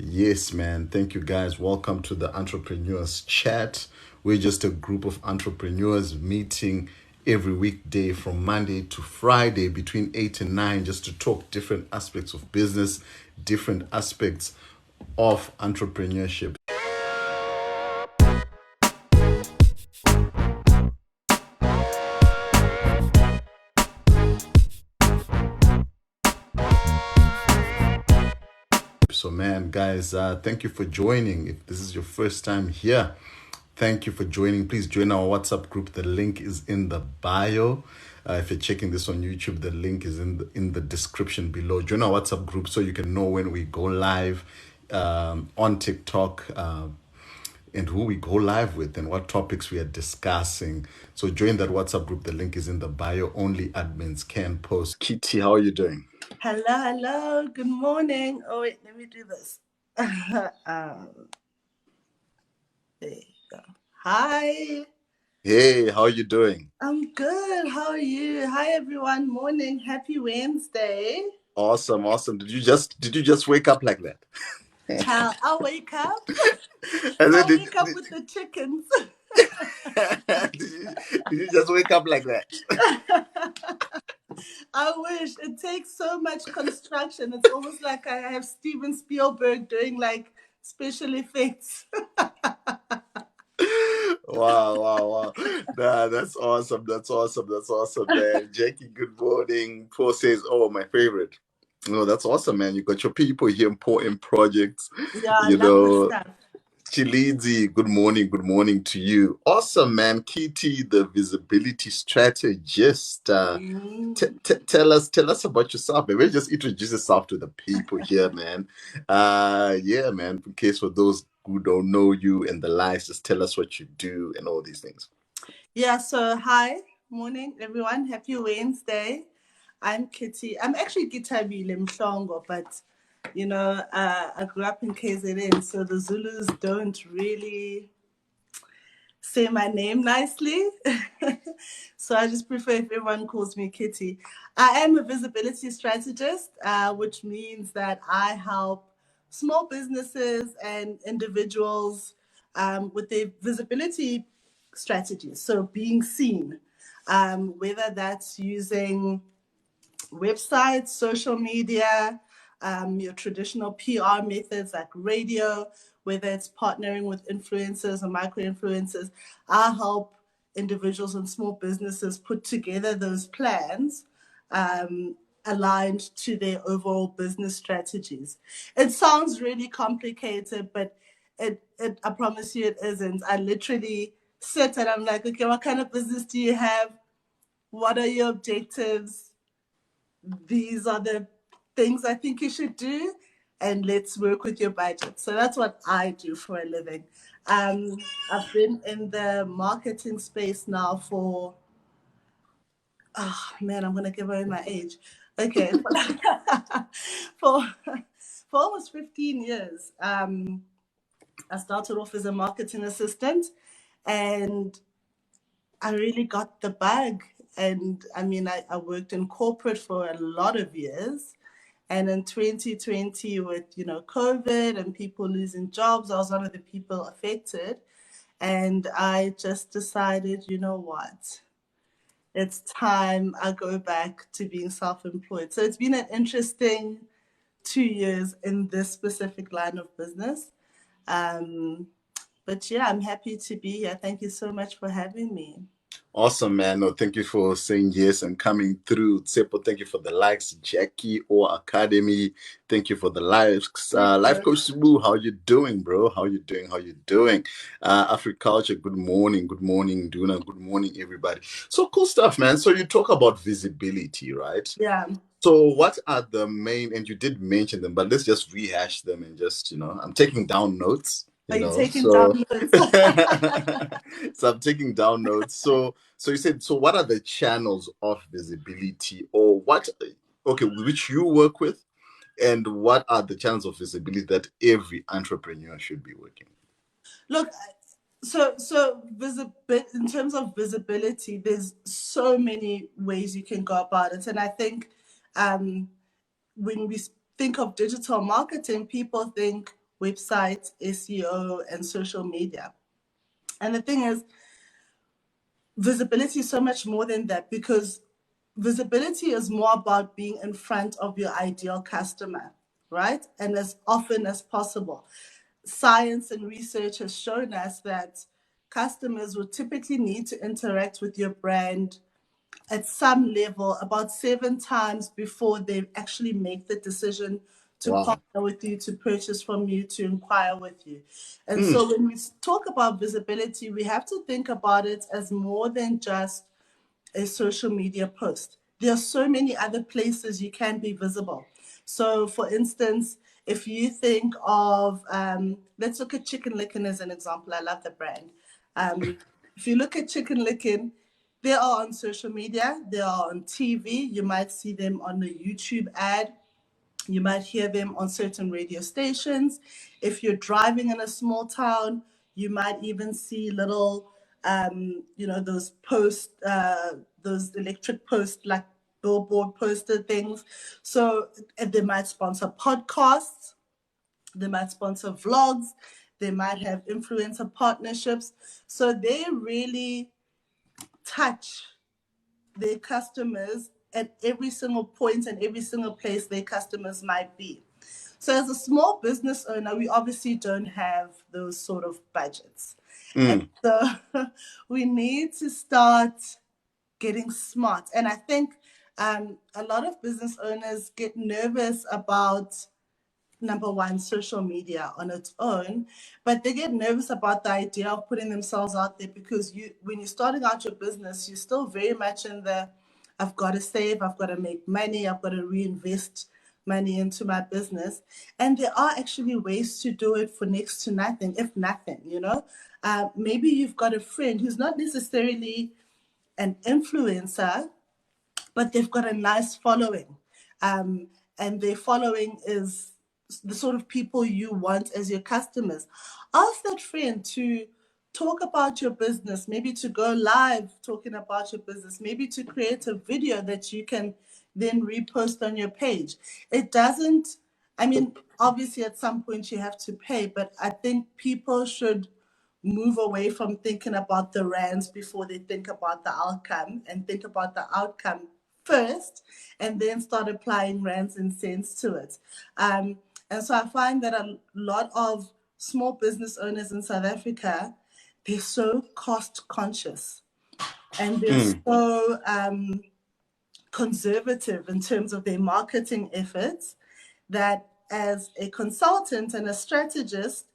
Yes, man. Thank you, guys. Welcome to the Entrepreneurs Chat. We're just a group of entrepreneurs meeting every weekday from Monday to Friday between 8 and 9 just to talk different aspects of business, different aspects of entrepreneurship. So, man, guys, thank you for joining. If this is your first time here, thank you for joining. Please join our WhatsApp group. The link is in the bio. If you're checking this on YouTube, the link is in the description below. Join our WhatsApp group so you can know when we go live on TikTok. And who we go live with and what topics we are discussing. So join that WhatsApp group. The link is in the bio. Only admins can post. Kitty, how are you doing? Hello. Good morning. Oh, wait, let me do this. There you go. Hi. Hey, how are you doing? I'm good. How are you? Hi, everyone. Morning. Happy Wednesday. Awesome, awesome. Did you just wake up like that? Child, I'll wake up. And then I'll wake up with the chickens. did you just wake up like that? I wish. It takes so much construction. It's almost like I have Steven Spielberg doing like special effects. Wow, wow, wow. Nah, that's awesome. That's awesome. That's awesome, man. Jackie, good morning. Paul says, oh, my favorite. No, that's awesome, man. You got your people here important projects. Yeah, I You love this know, stuff. Chilizi, good morning to you. Awesome, man. Kitty, the visibility strategist. Mm. Tell us about yourself, man. Maybe just introduce yourself to the people here, man. Yeah, man. In case for those who don't know you and the lives, just tell us what you do and all these things. Yeah, so hi, morning everyone. Happy Wednesday. I'm Kitty. I'm actually Gitabile Mhlongo, but I grew up in KZN, so the Zulus don't really say my name nicely. So I just prefer if everyone calls me Kitty. I am a visibility strategist, which means that I help small businesses and individuals with their visibility strategies. So being seen, whether that's using websites, social media, your traditional PR methods like radio, whether it's partnering with influencers or micro influencers. I help individuals and small businesses put together those plans aligned to their overall business strategies. It sounds really complicated, but I promise you it isn't. I literally sit and I'm like, okay, what kind of business do you have? What are your objectives? These are the things I think you should do, and let's work with your budget. So that's what I do for a living. I've been in the marketing space now for, oh man, I'm going to give away my age. Okay. for, for almost 15 years. I started off as a marketing assistant, and I really got the bug. And I mean, I worked in corporate for a lot of years. And in 2020, with COVID and people losing jobs, I was one of the people affected. And I just decided, you know what? It's time I go back to being self-employed. So it's been an interesting 2 years in this specific line of business. Um, but yeah, I'm happy to be here. Thank you so much for having me. Awesome, man. No, thank you for saying yes and coming through. Tsepo, thank you for the likes. Jackie or Academy, thank you for the likes. Life Coach Sabu, how you doing, bro? How you doing? How you doing? Africulture, good morning. Good morning, Duna. Good morning, everybody. So cool stuff, man. So you talk about visibility, right? Yeah. So what are the main, and you did mention them, but let's just rehash them and just, I'm taking down notes, Are you taking so down notes? so I'm taking down notes. So you said, so what are the channels of visibility or what, okay, which you work with, and what are the channels of visibility that every entrepreneur should be working? Look, in terms of visibility, there's so many ways you can go about it, and I think um, when we think of digital marketing, people think website, SEO, and social media. And the thing is, visibility is so much more than that, because visibility is more about being in front of your ideal customer, right? And as often as possible. Science and research has shown us that customers will typically need to interact with your brand at some level about 7 times before they actually make the decision to Wow. partner with you, to purchase from you, to inquire with you. And so when we talk about visibility, we have to think about it as more than just a social media post. There are so many other places you can be visible. So, for instance, if you think of, let's look at Chicken Licken as an example. I love the brand. If you look at Chicken Licken, they are on social media, they are on TV. You might see them on a YouTube ad. You might hear them on certain radio stations. If you're driving in a small town, you might even see little, those those electric post, like billboard poster things. So they might sponsor podcasts, they might sponsor vlogs, they might have influencer partnerships. So they really touch their customers at every single point and every single place their customers might be. So, as a small business owner, we obviously don't have those sort of budgets. And so we need to start getting smart. And I think a lot of business owners get nervous about, number one, social media on its own, but they get nervous about the idea of putting themselves out there, because when you're starting out your business, you're still very much in the, I've got to save, I've got to make money, I've got to reinvest money into my business. And there are actually ways to do it for next to nothing, if nothing. Maybe you've got a friend who's not necessarily an influencer, but they've got a nice following. And their following is the sort of people you want as your customers. Ask that friend to talk about your business, maybe to go live talking about your business, maybe to create a video that you can then repost on your page. It doesn't, I mean, obviously at some point you have to pay, but I think people should move away from thinking about the rands before they think about the outcome, and think about the outcome first, and then start applying rands and cents to it. And so I find that a lot of small business owners in South Africa, they're so cost conscious, and they're so conservative in terms of their marketing efforts, that as a consultant and a strategist,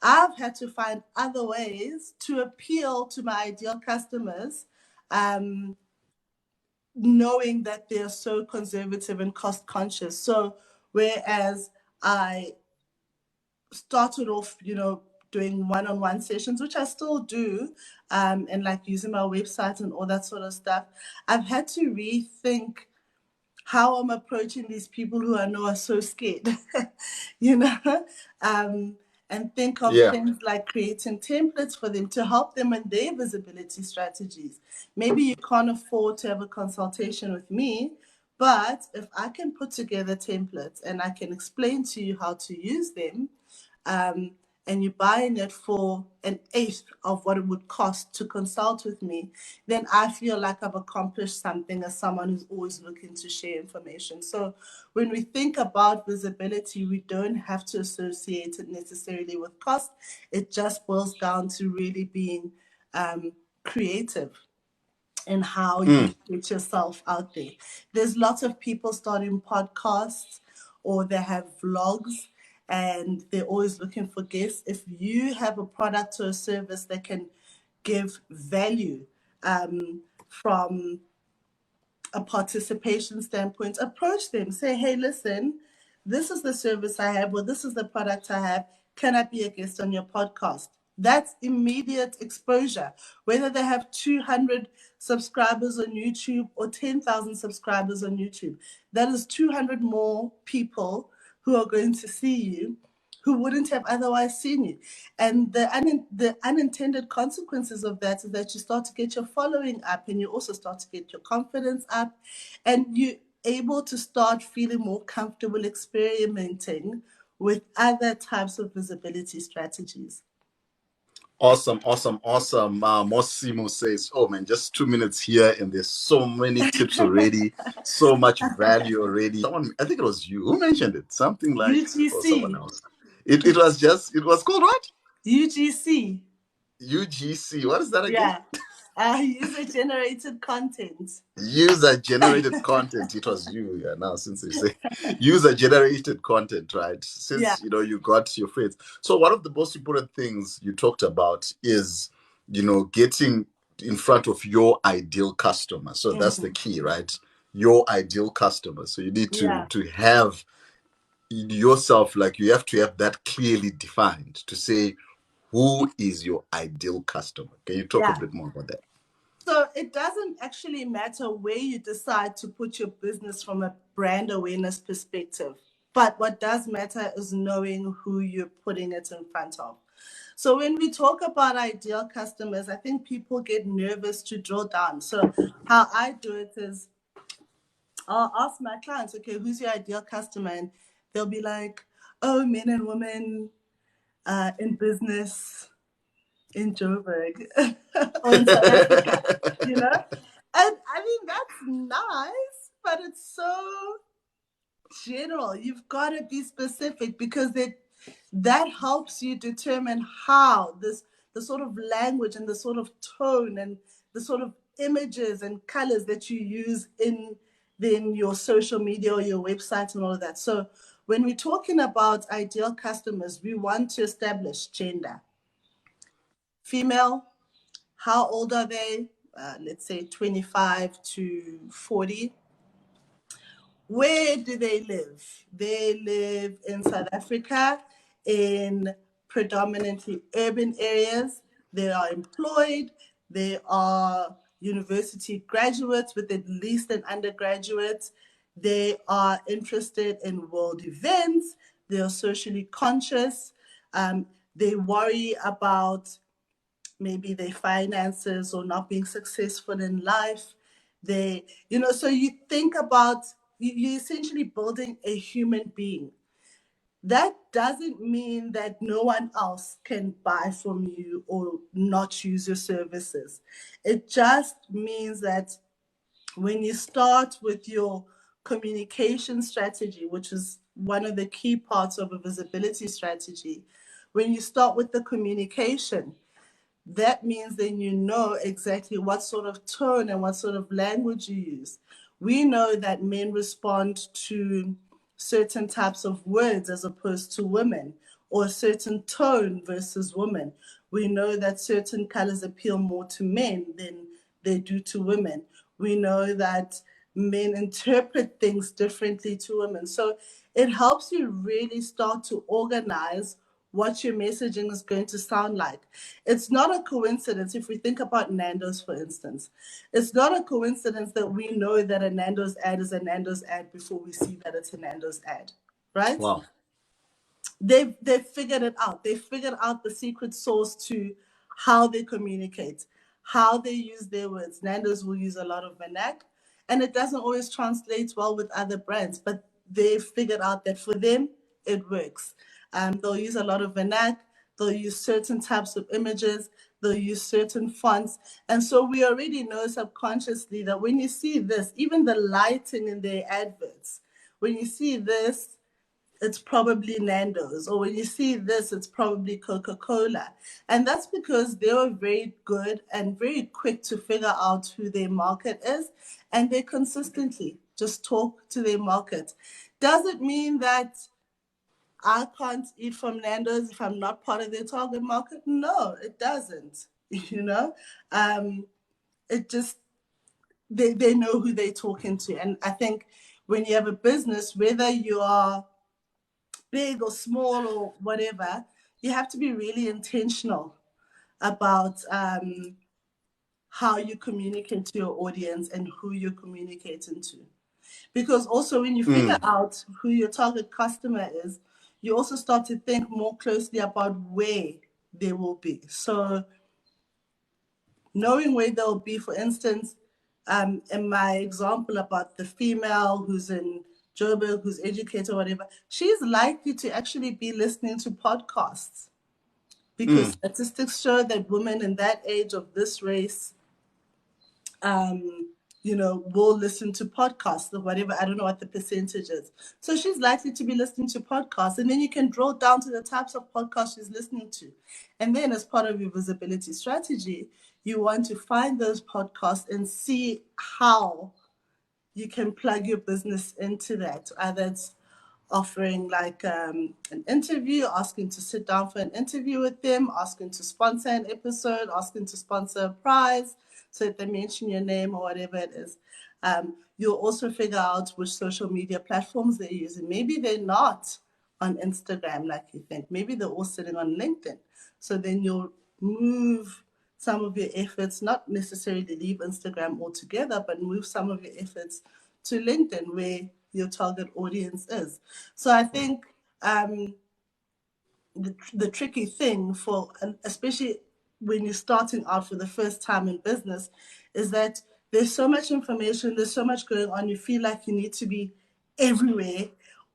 I've had to find other ways to appeal to my ideal customers, knowing that they're so conservative and cost conscious. So whereas I started off, doing one-on-one sessions, which I still do, and like using my website and all that sort of stuff, I've had to rethink how I'm approaching these people who I know are so scared, you know, and think of Yeah. things like creating templates for them to help them in their visibility strategies. Maybe you can't afford to have a consultation with me, but if I can put together templates and I can explain to you how to use them, um, and you're buying it for an eighth of what it would cost to consult with me, then I feel like I've accomplished something as someone who's always looking to share information. So when we think about visibility, we don't have to associate it necessarily with cost. It just boils down to really being creative in how you get yourself out there. There's lots of people starting podcasts, or they have vlogs, and they're always looking for guests. If you have a product or a service that can give value, from a participation standpoint, approach them. Say, hey, listen, this is the service I have, or this is the product I have. Can I be a guest on your podcast? That's immediate exposure. Whether they have 200 subscribers on YouTube or 10,000 subscribers on YouTube, that is 200 more people who are going to see you, who wouldn't have otherwise seen you. And the unintended consequences of that is that you start to get your following up, and you also start to get your confidence up, and able to start feeling more comfortable experimenting with other types of visibility strategies. Awesome, awesome, awesome. Mosimo says, "Oh man, just 2 minutes here, and there's so many tips already, so much value already." Someone, I think it was you who mentioned it. Something like, or someone UGC. else. It was called what? UGC. UGC. What is that again? Yeah. User generated content. User generated content. It was you, yeah. Now, since you say user generated content, right? Yeah. Since you got your phrase. So, one of the most important things you talked about is, getting in front of your ideal customer. So, that's the Mhm. key, right? Your ideal customer. So, you need Yeah. to have yourself, like, you have to have that clearly defined to say, who is your ideal customer? Can you talk a Yeah. bit more about that? So it doesn't actually matter where you decide to put your business from a brand awareness perspective. But what does matter is knowing who you're putting it in front of. So when we talk about ideal customers, I think people get nervous to drill down. So how I do it is I'll ask my clients, okay, who's your ideal customer? And they'll be like, oh, men and women in business in Joburg or in South Africa, you know? And I mean, that's nice, but it's so general. You've got to be specific because that helps you determine how the sort of language and the sort of tone and the sort of images and colors that you use in then your social media or your website and all of that. So when we're talking about ideal customers, we want to establish gender. Female, how old are they? Let's say 25 to 40. Where do they live? They live in South Africa in predominantly urban areas. They are employed. They are university graduates with at least an undergraduate. They are interested in world events. They are socially conscious. They worry about maybe their finances or not being successful in life. So you think about, you're essentially building a human being. That doesn't mean that no one else can buy from you or not use your services. It just means that when you start with your communication strategy, which is one of the key parts of a visibility strategy, when you start with the communication, that means then you know exactly what sort of tone and what sort of language you use. We know that men respond to certain types of words as opposed to women, or a certain tone versus women. We know that certain colors appeal more to men than they do to women. We know that men interpret things differently to women. So it helps you really start to organize what your messaging is going to sound like. It's not a coincidence if we think about Nando's, for instance. It's not a coincidence that we know that a Nando's ad is a Nando's ad before we see that it's a Nando's ad, right? Wow. They've figured it out. They figured out the secret sauce to how they communicate, how they use their words. Nando's will use a lot of vernac, and it doesn't always translate well with other brands, but they've figured out that for them it works. They'll use a lot of vernac. They'll use certain types of images. They'll use certain fonts. And so we already know subconsciously that when you see this, even the lighting in their adverts, when you see this, it's probably Nando's, or when you see this, it's probably Coca-Cola. And that's because they were very good and very quick to figure out who their market is, and they consistently just talk to their market. Does it mean that I can't eat from Nando's if I'm not part of their target market? No, it doesn't. You know, it just they know who they're talking to, and I think when you have a business, whether you are big or small or whatever, you have to be really intentional about how you communicate to your audience and who you're communicating to. Because also, when you figure Mm. out who your target customer is, you also start to think more closely about where they will be. So, knowing where they'll be, for instance, in my example about the female who's in Joburg, who's educated or whatever, she's likely to actually be listening to podcasts because statistics show that women in that age of this race, will listen to podcasts or whatever. I don't know what the percentage is. So she's likely to be listening to podcasts. And then you can drill down to the types of podcasts she's listening to. And then as part of your visibility strategy, you want to find those podcasts and see how you can plug your business into that. Either it's offering like an interview, asking to sit down for an interview with them, asking to sponsor an episode, asking to sponsor a prize so that they mention your name or whatever it is. You'll also figure out which social media platforms they're using. Maybe they're not on Instagram like you think. Maybe they're all sitting on LinkedIn. So then you'll move some of your efforts, not necessarily leave Instagram altogether, but move some of your efforts to LinkedIn where your target audience is. So I think the tricky thing for, especially when you're starting out for the first time in business, is that there's so much information, there's so much going on, you feel like you need to be everywhere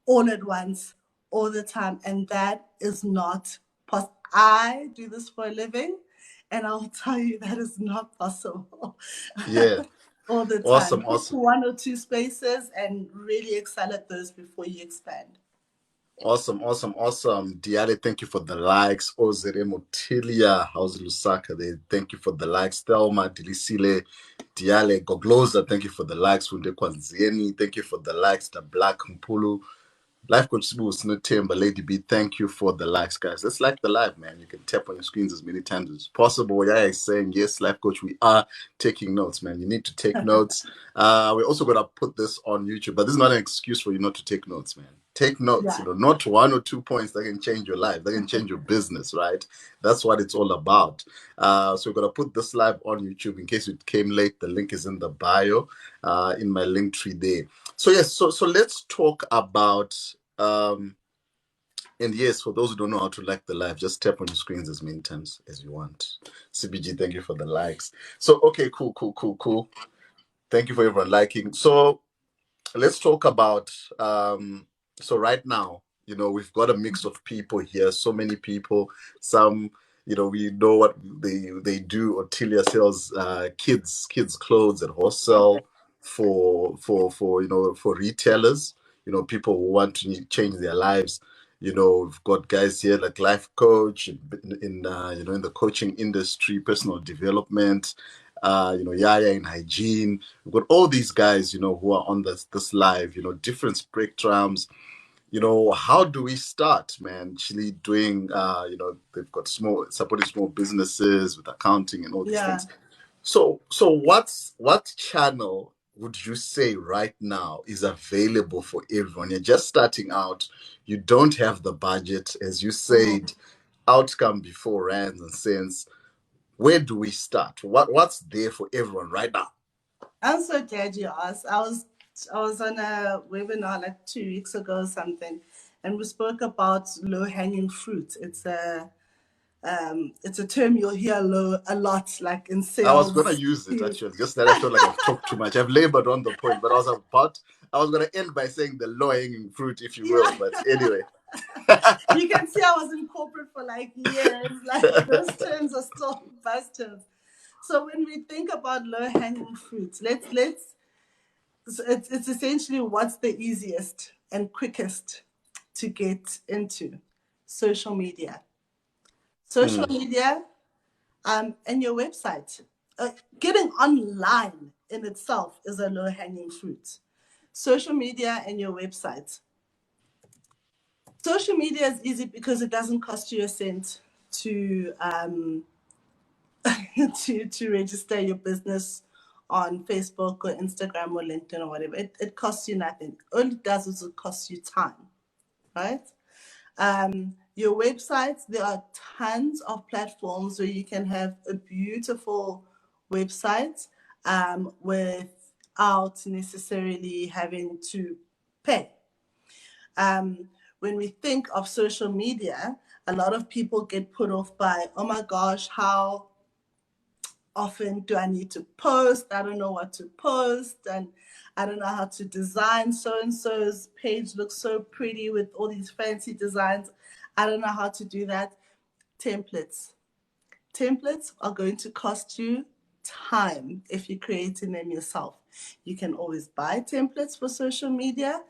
all at once, all the time. And that is not possible. I do this for a living, and I'll tell you that is not possible. Yeah. All the time. Awesome. Pick Awesome. one or two spaces and really excel at those before you expand. Awesome, awesome, awesome. Diale, thank you for the likes. Ozere Motilia, how's Lusaka there? Thank you for the likes. Thelma, Dilisile, Diale, Gogloza, thank you for the likes. Funde Kwanzieni, thank you for the likes. The Black Mpulu, Life Coach Sibu, Snutimba, Lady B, thank you for the likes, guys. Let's like the live, man. You can tap on your screens as many times as possible. Yeah, is saying, yes, Life Coach, we are taking notes, man. You need to take notes. We're also going to put this on YouTube, but this is not an excuse for you not to take notes, man. Take notes, Yeah. not 1 or 2 points that can change your life, that can change your business, right? That's what it's all about. So we're going to put this live on YouTube. In case you came late, the link is in the bio, in my link tree there. So yes, so let's talk about and yes, for those who don't know how to like the live, just tap on your screens as many times as you want. CBG, thank you for the likes. So okay, cool. Thank you for everyone liking. So let's talk about so right now, we've got a mix of people here, so many people. Some, we know what they do. Ottilia sells kids clothes at wholesale for retailers, people who want to change their lives. We've got guys here like life coach in the coaching industry, personal development, Yaya in hygiene. We've got all these guys, who are on this live, different spectrums. How do we start, man? Actually doing, they've got supporting small businesses with accounting and all these Yeah. things. So what channel would you say right now is available for everyone? You're just starting out. You don't have the budget, as you said, outcome before rands and cents. Where do we start? What's there for everyone right now? I'm so glad you asked. I was on a webinar like 2 weeks ago or something, and we spoke about low hanging fruit. It's a term you'll hear a lot, like in I was gonna sales. use it actually, just that I feel like I've talked too much. I've labored on the point, but I was gonna end by saying the low hanging fruit, if you will. Yeah, But anyway. you can see I was in corporate for like years. Like those terms are still buzz terms. So when we think about low hanging fruit, let's so it's essentially what's the easiest and quickest to get into social media. Social Mm, media and your website. Getting online in itself is a low hanging fruit. Social media and your website. Social media is easy because it doesn't cost you a cent to to register your business on Facebook or Instagram or LinkedIn or whatever. It costs you nothing. All it does is it costs you time, right? Your websites, there are tons of platforms where you can have a beautiful website without necessarily having to pay. When we think of social media, a lot of people get put off by, oh my gosh, how often do I need to post? I don't know what to post, and I don't know how to design. So and so's page looks so pretty with all these fancy designs. I don't know how to do that. Templates. Templates are going to cost you time if you're creating them yourself. You can always buy templates for social media.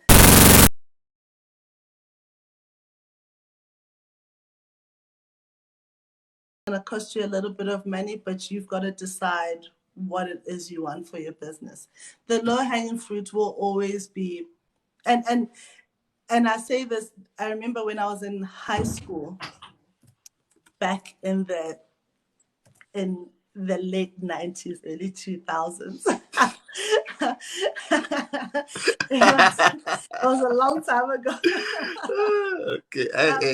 Going to cost you a little bit of money, but you've got to decide what it is you want for your business. The low hanging fruit will always be, and and and I say this, I remember when I was in high school back in the late 90s, early 2000s. It was a long time ago. Okay.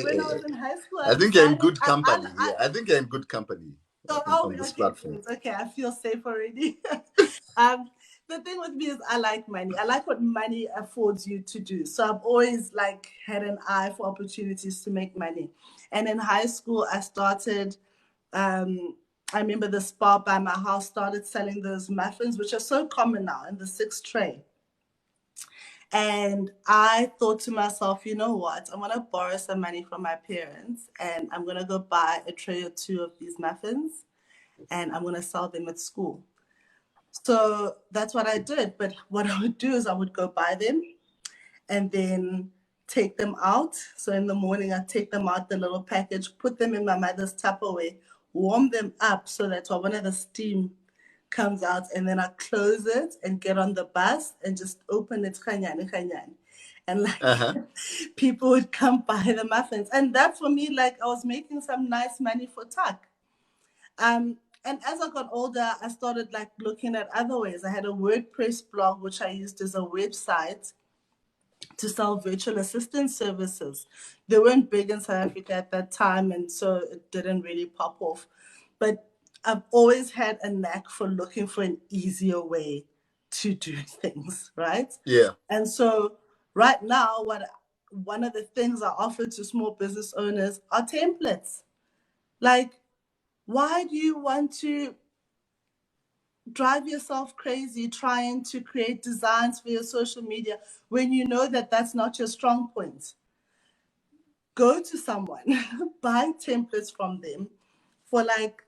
When I was in high school, I I think you're in decided good company. Yeah, I think you're in good company so are on we? this Okay, platform. good. Okay, I feel safe already. um, the thing with me is I like money. I like what money affords you to do. So I've always like had an eye for opportunities to make money. And in high school, I started. I remember the spa by my house started selling those muffins, which are so common now in the 6 tray. And I thought to myself, you know what? I'm gonna borrow some money from my parents, and I'm gonna go buy a tray or two of these muffins, and I'm going to sell them at school. So that's what I did. But what I would do is I would go buy them and then take them out. So in the morning, I'd take them out, the little package, put them in my mother's Tupperware, warm them up so that when one of the steam comes out, and then I close it and get on the bus and just open it, khanyani, khanyani. And like Uh-huh. people would come buy the muffins. And that for me, like I was making some nice money for tuck. And as I got older, I started like looking at other ways. I had a WordPress blog which I used as a website to sell virtual assistant services. They weren't big in South Africa at that time, and so it didn't really pop off. But I've always had a knack for looking for an easier way to do things, right? Yeah. And so right now, what one of the things I offer to small business owners are templates. Like, why do you want to drive yourself crazy trying to create designs for your social media when you know that that's not your strong point? Go to someone, buy templates from them for like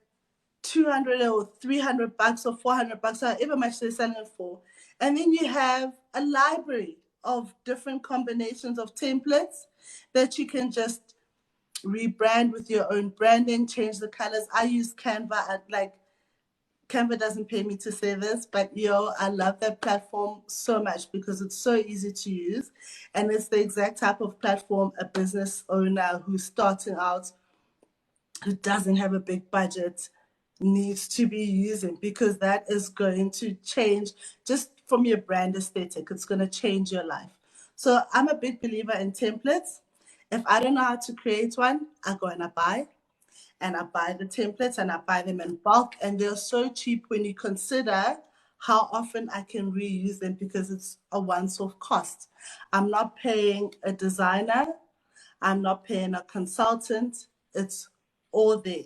200 or 300 bucks or 400 bucks, however much they're selling it for. And then you have a library of different combinations of templates that you can just rebrand with your own branding, change the colors. I use Canva. Like Canva doesn't pay me to say this, but I love that platform so much because it's so easy to use. And it's the exact type of platform a business owner who's starting out, who doesn't have a big budget, needs to be using, because that is going to change just from your brand aesthetic. It's going to change your life. So I'm a big believer in templates. If I don't know how to create one, I go and I buy, and I buy the templates and I buy them in bulk, and they're so cheap when you consider how often I can reuse them because it's a once-off cost. I'm not paying a designer, I'm not paying a consultant, it's all there.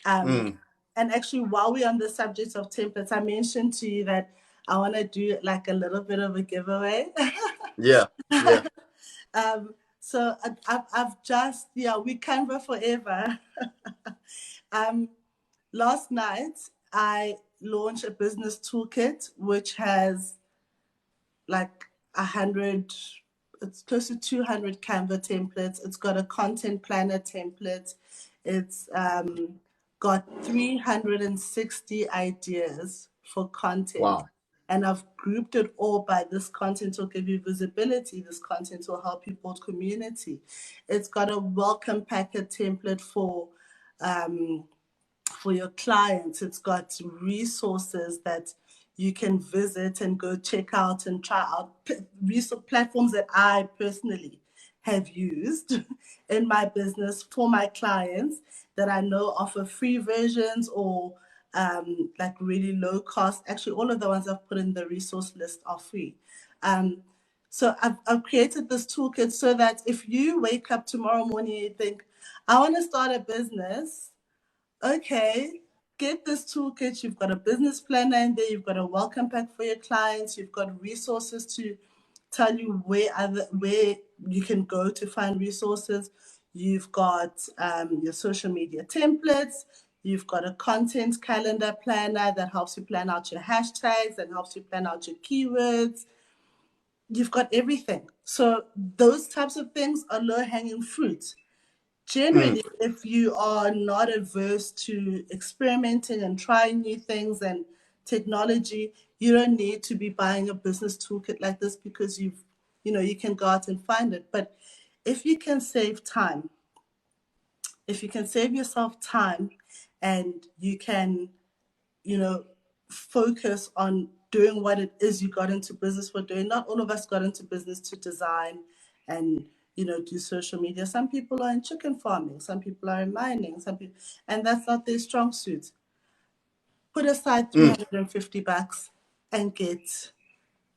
Um, Mm. and actually, while we're on the subject of templates, I mentioned to you that I want to do like a little bit of a giveaway. Yeah. Yeah. So I've just, yeah, we Canva forever. um, Last night, I launched a business toolkit which has like 100, it's close to 200 Canva templates. It's got a content planner template. It's got 360 ideas for content. Wow. And I've grouped it all by this content will give you visibility. This content will help you build community. It's got a welcome packet template for your clients. It's got resources that you can visit and go check out and try out, resource platforms that I personally have used in my business for my clients that I know offer free versions or like really low cost. Actually, all of the ones I've put in the resource list are free. Um, so I've created this toolkit so that if you wake up tomorrow morning and you think, I want to start a business, okay, get this toolkit. You've got a business planner in there. You've got a welcome pack for your clients. You've got resources to tell you where you can go to find resources. You've got your social media templates. You've got a content calendar planner that helps you plan out your hashtags and helps you plan out your keywords. You've got everything. So those types of things are low hanging fruit. Mm. Generally, if you are not averse to experimenting and trying new things and technology, you don't need to be buying a business toolkit like this because you can go out and find it. But if you can save time, if you can save yourself time and you can, you know, focus on doing what it is you got into business for doing. Not all of us got into business to design and do social media. Some people are in chicken farming, some people are in mining, some people, and that's not their strong suit. Put aside Mm. $350 and get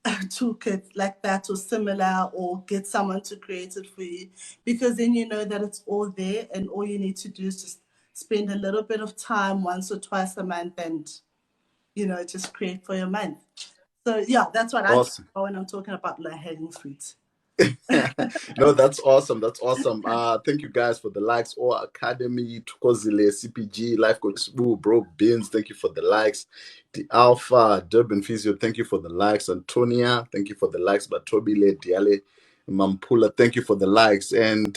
a toolkit like that or similar, or get someone to create it for you, because then you know that it's all there and all you need to do is just spend a little bit of time once or twice a month and just create for your month. So yeah, that's what I talk Awesome. about when I'm talking about low hanging fruit. No, that's awesome. That's awesome. Thank you guys for the likes. Or Academy, Tukozile, CPG, Life Coach Boo, Bro Bins, thank you for the likes. The Alpha, Durban Physio, thank you for the likes. Antonia, thank you for the likes. Batobile, Diale, Mampula, thank you for the likes. And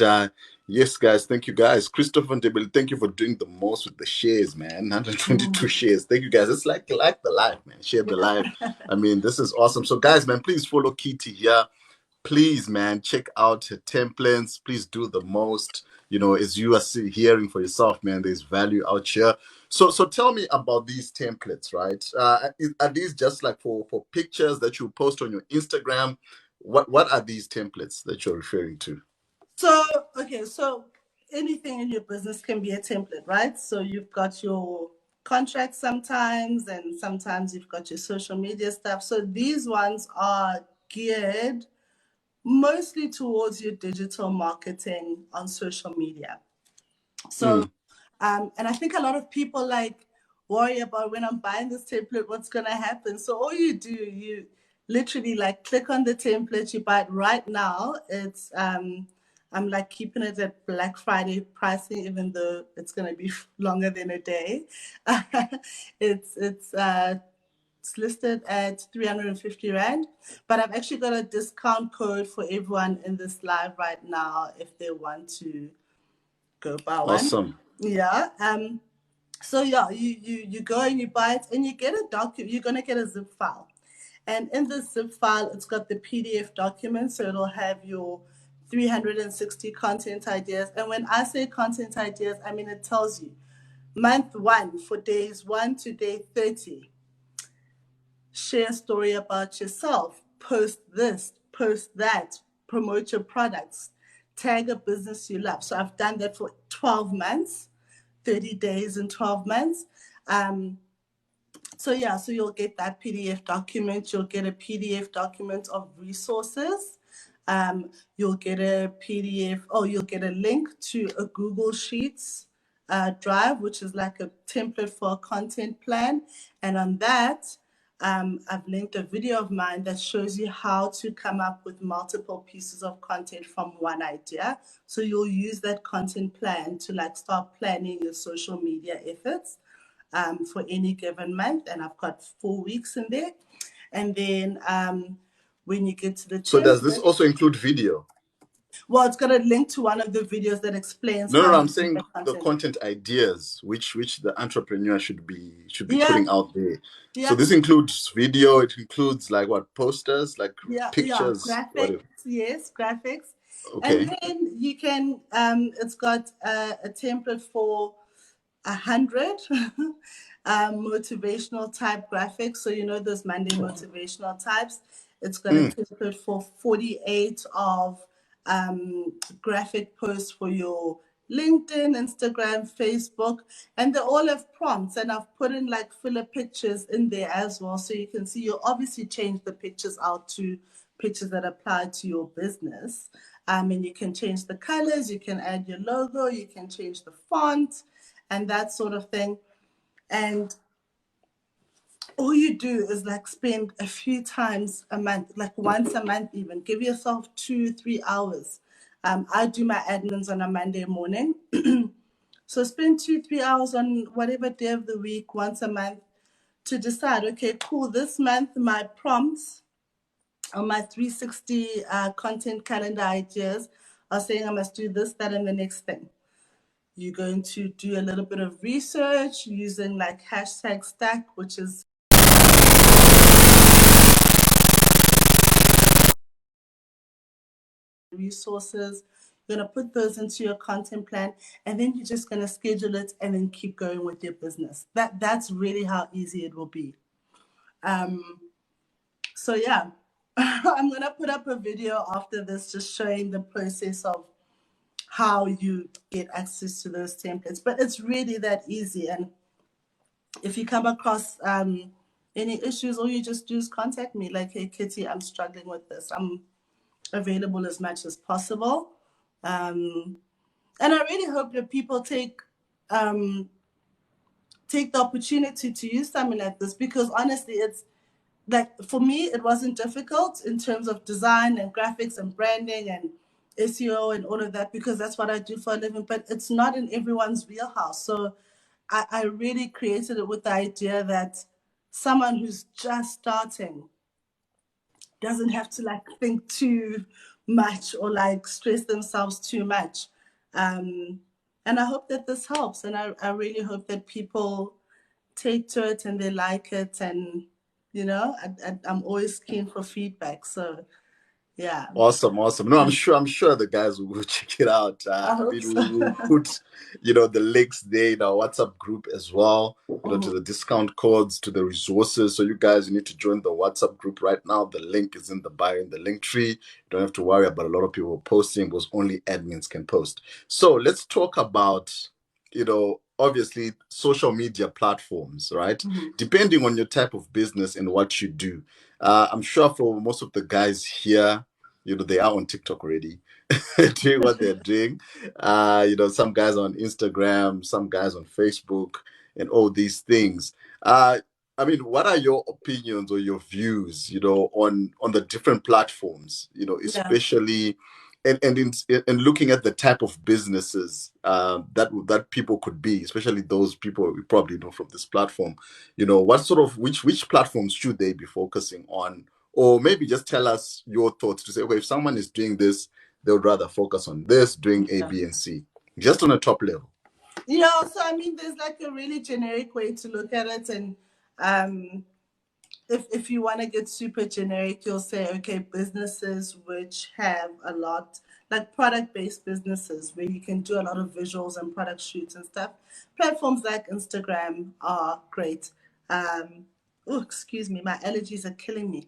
yes, guys, thank you guys. Christopher Debel, thank you for doing the most with the shares, man. 122 shares. Thank you guys. It's like the life, man. Share the life. I mean, this is awesome. So, guys, man, please follow Kitty here. Please, man, check out her templates. Please do the most. As you are hearing for yourself, man, there's value out here. So tell me about these templates, right? Are these just like for pictures that you post on your Instagram? What are these templates that you're referring to? So, okay, so anything in your business can be a template, right? So you've got your contracts sometimes, and sometimes you've got your social media stuff. So these ones are geared mostly towards your digital marketing on social media. So, Mm. and I think a lot of people like worry about, when I'm buying this template, what's going to happen. So all you do, you literally like click on the template, you buy it right now. I'm like keeping it at Black Friday pricing, even though it's going to be longer than a day. it's it's uh, it's listed at 350 Rand, but I've actually got a discount code for everyone in this live right now if they want to go buy one. Awesome. Yeah. So yeah, you go and you buy it and you get a document. You're gonna get a zip file, and in this zip file, it's got the PDF document, so it'll have your 360 content ideas. And when I say content ideas, I mean it tells you month one for days 1 to day 30. Share a story about yourself. Post this, post that, promote your products, tag a business you love. So I've done that for 12 months, 30 days and 12 months. Um, so yeah, so you'll get that PDF document. You'll get a PDF document of resources. You'll get a PDF, you'll get a link to a Google Sheets drive, which is like a template for a content plan. And on that, I've linked a video of mine that shows you how to come up with multiple pieces of content from one idea. So you'll use that content plan to like start planning your social media efforts for any given month. And I've got 4 weeks in there. And then when you get to the So does this template, also include video? well, it's got a link to one of the videos that explains No, no, how no, you I'm do saying the the content. content ideas which the entrepreneur should be Yeah, putting out there. So yeah, this includes video, it includes like what, posters, like yeah. pictures, Graphics, whatever. yes, graphics. And Okay. then you can, it's got a template for 100 motivational type graphics. So, those Monday motivational types. It's got a Mm. template for 48 of graphic posts for your LinkedIn, Instagram, Facebook, and they all have prompts. And I've put in like filler pictures in there as well. So you can see, you'll obviously change the pictures out to pictures that apply to your business. And you can change the colors, you can add your logo, you can change the font, and that sort of thing. And all you do is like spend a few times a month, like once a month even. Give yourself 2-3 hours. I do my admins on a Monday morning. So spend 2-3 hours on whatever day of the week, once a month, to decide, okay, cool, this month my prompts on my 360 content calendar ideas are saying I must do this, that, and the next thing. You're going to do a little bit of research using like hashtag stack, which is resources. You're going to put those into your content plan, and then you're just going to schedule it and then keep going with your business. That's really how easy it will be. So yeah, I'm going to put up a video after this just showing the process of how you get access to those templates. But it's really that easy. And if you come across any issues, all you just do is contact me. Like, hey, Kitty, I'm struggling with this. I'm available as much as possible. Um, and I really hope that people um, take the opportunity to use something like this, because honestly, it's like, for me, it wasn't difficult in terms of design and graphics and branding and SEO and all of that, because that's what I do for a living, but it's not in everyone's wheelhouse. So I really created it with the idea that someone who's just starting doesn't have to like think too much or like stress themselves too much. And I hope that this helps. And I really hope that people take to it and they like it. And, I'm always keen for feedback. So, yeah, Awesome, awesome. No, I'm sure the guys will check it out. I I hope mean, so. we'll put, the links there in our WhatsApp group as well, to the discount codes, to the resources. So you guys, you need to join the WhatsApp group right now. The link is in the bio in the link tree. You don't have to worry about a lot of people posting, because only admins can post. So let's talk about, obviously social media platforms, right? Depending on your type of business and what you do. I'm sure for most of the guys here, they are on TikTok already, doing what they're doing. Some guys on Instagram, some guys on Facebook, and all these things. I mean, what are your opinions or your views, on the different platforms, Yeah, especially and in looking at the type of businesses that people could be, especially those people we probably know from this platform. What sort of which platforms should they be focusing on? Or maybe just tell us your thoughts to say, okay, if someone is doing this, they would rather focus on this, doing A, yeah. B, and C, just on a top level. Yeah, so I mean, there's like a really generic way to look at it. And um, if you want to get super generic, you'll say, okay, businesses which have a lot, like product-based businesses where you can do a lot of visuals and product shoots and stuff. Platforms like Instagram are great. Oh, excuse me, my allergies are killing me.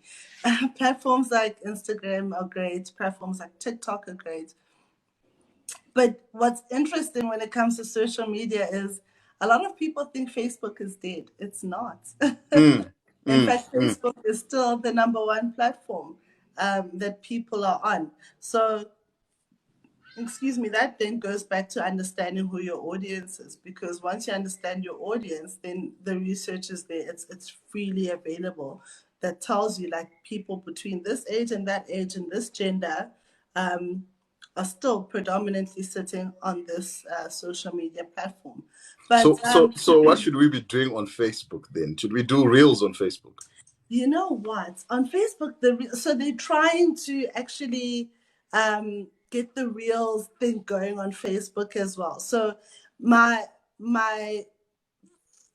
Platforms like Instagram are great. Platforms like TikTok are great. But what's interesting when it comes to social media is a lot of people think Facebook is dead. It's not. Mm, In mm, fact, mm. Facebook is still the number one platform that people are on. So, excuse me, that then goes back to understanding who your audience is, because once you understand your audience, then the research is there. It's freely available, that tells you like people between this age and that age and this gender um, are still predominantly sitting on this social media platform. So, But so, so, what should we be doing on Facebook then? Should we do reels on Facebook? you know what? On Facebook, so they're trying to actually get the Reels thing going on Facebook as well. So my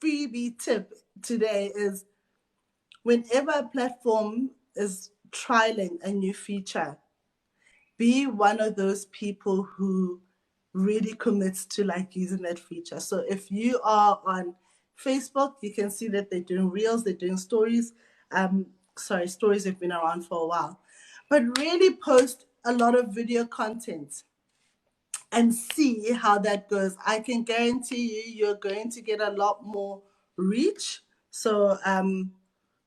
freebie tip today is, whenever a platform is trialing a new feature, be one of those people who really commits to like using that feature. So if you are on Facebook, you can see that they're doing reels, they're doing stories. Sorry, stories have been around for a while, but really post a lot of video content and see how that goes. I can guarantee you're going to get a lot more reach. So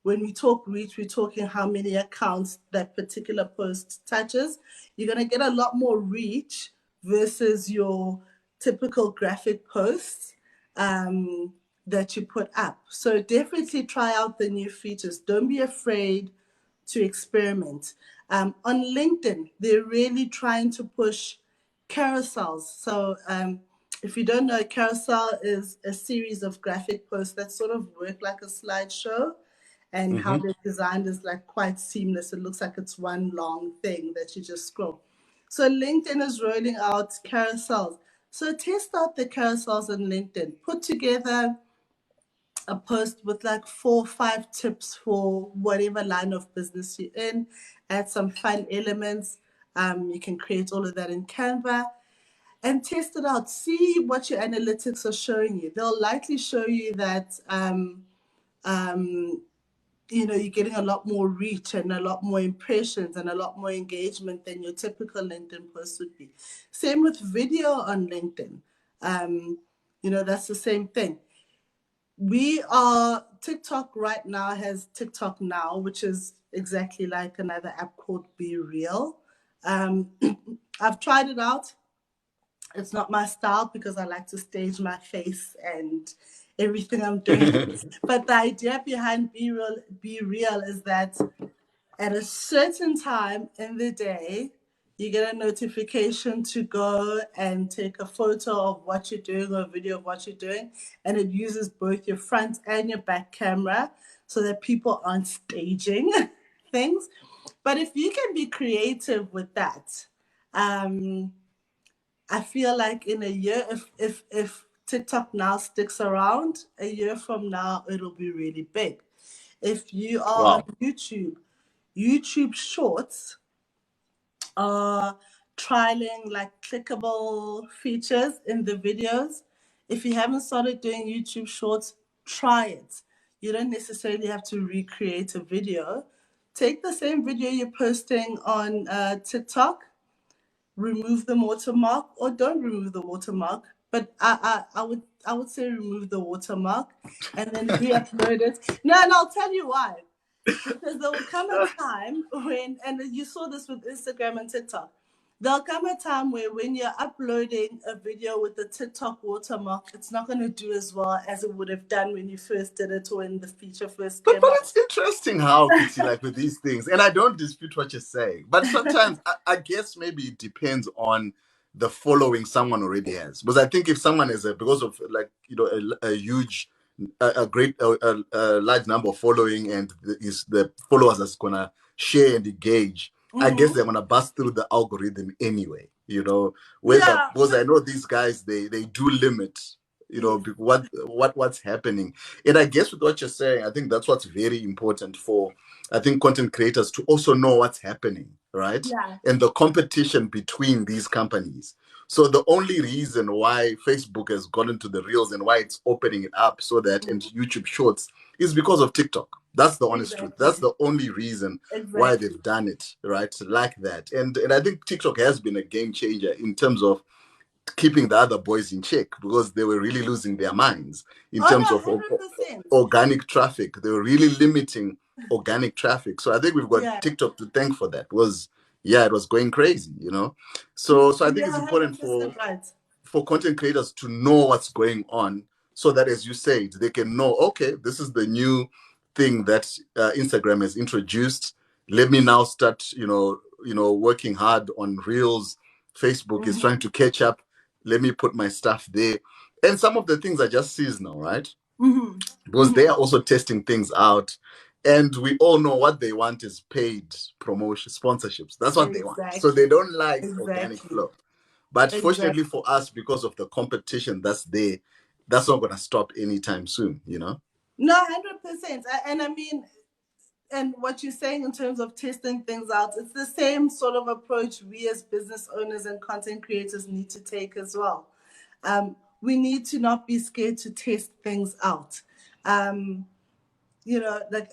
when we talk reach, we're talking how many accounts that particular post touches. You're going to get a lot more reach versus your typical graphic posts. Um, that you put up. So definitely try out the new features. Don't be afraid to experiment. On LinkedIn, they're really trying to push carousels. So if you don't know, carousel is a series of graphic posts that sort of work like a slideshow, and how Mm-hmm. they're designed is like quite seamless. It looks like it's one long thing that you just scroll. So LinkedIn is rolling out carousels. So test out the carousels on LinkedIn. Put together a post with like 4 or 5 tips for whatever line of business you're in. Add some fun elements. You can create all of that in Canva and test it out. See what your analytics are showing you. They'll likely show you that um, you're getting a lot more reach and a lot more impressions and a lot more engagement than your typical LinkedIn post would be. Same with video on LinkedIn. That's the same thing. TikTok right now has TikTok Now, which is exactly like another app called Be Real. I've tried it out. It's not my style because I like to stage my face and everything I'm doing. But the idea behind Be Real is that at a certain time in the day, you get a notification to go and take a photo of what you're doing or a video of what you're doing. And it uses both your front and your back camera so that people aren't staging things. But if you can be creative with that, I feel like in a year, if TikTok now sticks around, a year from now, it'll be really big. If you are on Wow. YouTube Shorts are trialing like clickable features in the videos. If you haven't started doing YouTube Shorts, try it. You don't necessarily have to recreate a video. Take the same video you're posting on TikTok, remove the watermark, or don't remove the watermark. But I would say remove the watermark and then re-upload it. No, and I'll tell you why. Because there will come a time when, and you saw this with Instagram and TikTok, there'll come a time where when you're uploading a video with the TikTok watermark, it's not going to do as well as it would have done when you first did it or when the feature first But came it's interesting how Kitty, like with these things, and I don't dispute what you're saying, but sometimes I guess maybe it depends on the following someone already has. Because I think if someone is because of like a huge, a great, a large number of following, and is the followers that's gonna share and engage, I guess out. they're gonna bust through the algorithm anyway. Whether Yeah, because I but know these guys they do limit yes, what's happening. And I guess with what you're saying, I think that's what's very important for, I think, content creators to also know what's happening, right? yeah, And the competition between these companies. So the only reason why Facebook has gone into the reels and why it's opening it up so that and YouTube Shorts is because of TikTok. That's the honest truth. That's exactly, the only reason why exactly. they've done it, right? Like that. And I think TikTok has been a game changer in terms of keeping the other boys in check because they were really losing their minds in Oh terms no, of 100%. organic traffic. They were really limiting organic traffic. So I think we've got Yeah, TikTok to thank for that. It was going crazy. no, So I think you're it's important 100% right. for content creators to know what's going on so that, as you said, they can know, okay, this is the new thing that Instagram has introduced. Let me now start working hard on reels. Facebook is trying Mm-hmm. to catch up. Let me put my stuff there. And some of the things are just seasonal, right? Mm-hmm. Because they Mm-hmm. are also testing things out. And we all know what they want is paid promotion, sponsorships. That's what they want. So they Exactly, don't like organic exactly, flow. But fortunately exactly. for us, because of the competition that's there, that's not going to stop anytime soon. No, 100%. And I mean, and what you're saying in terms of testing things out, it's the same sort of approach we as business owners and content creators need to take as well. We need to not be scared to test things out. Like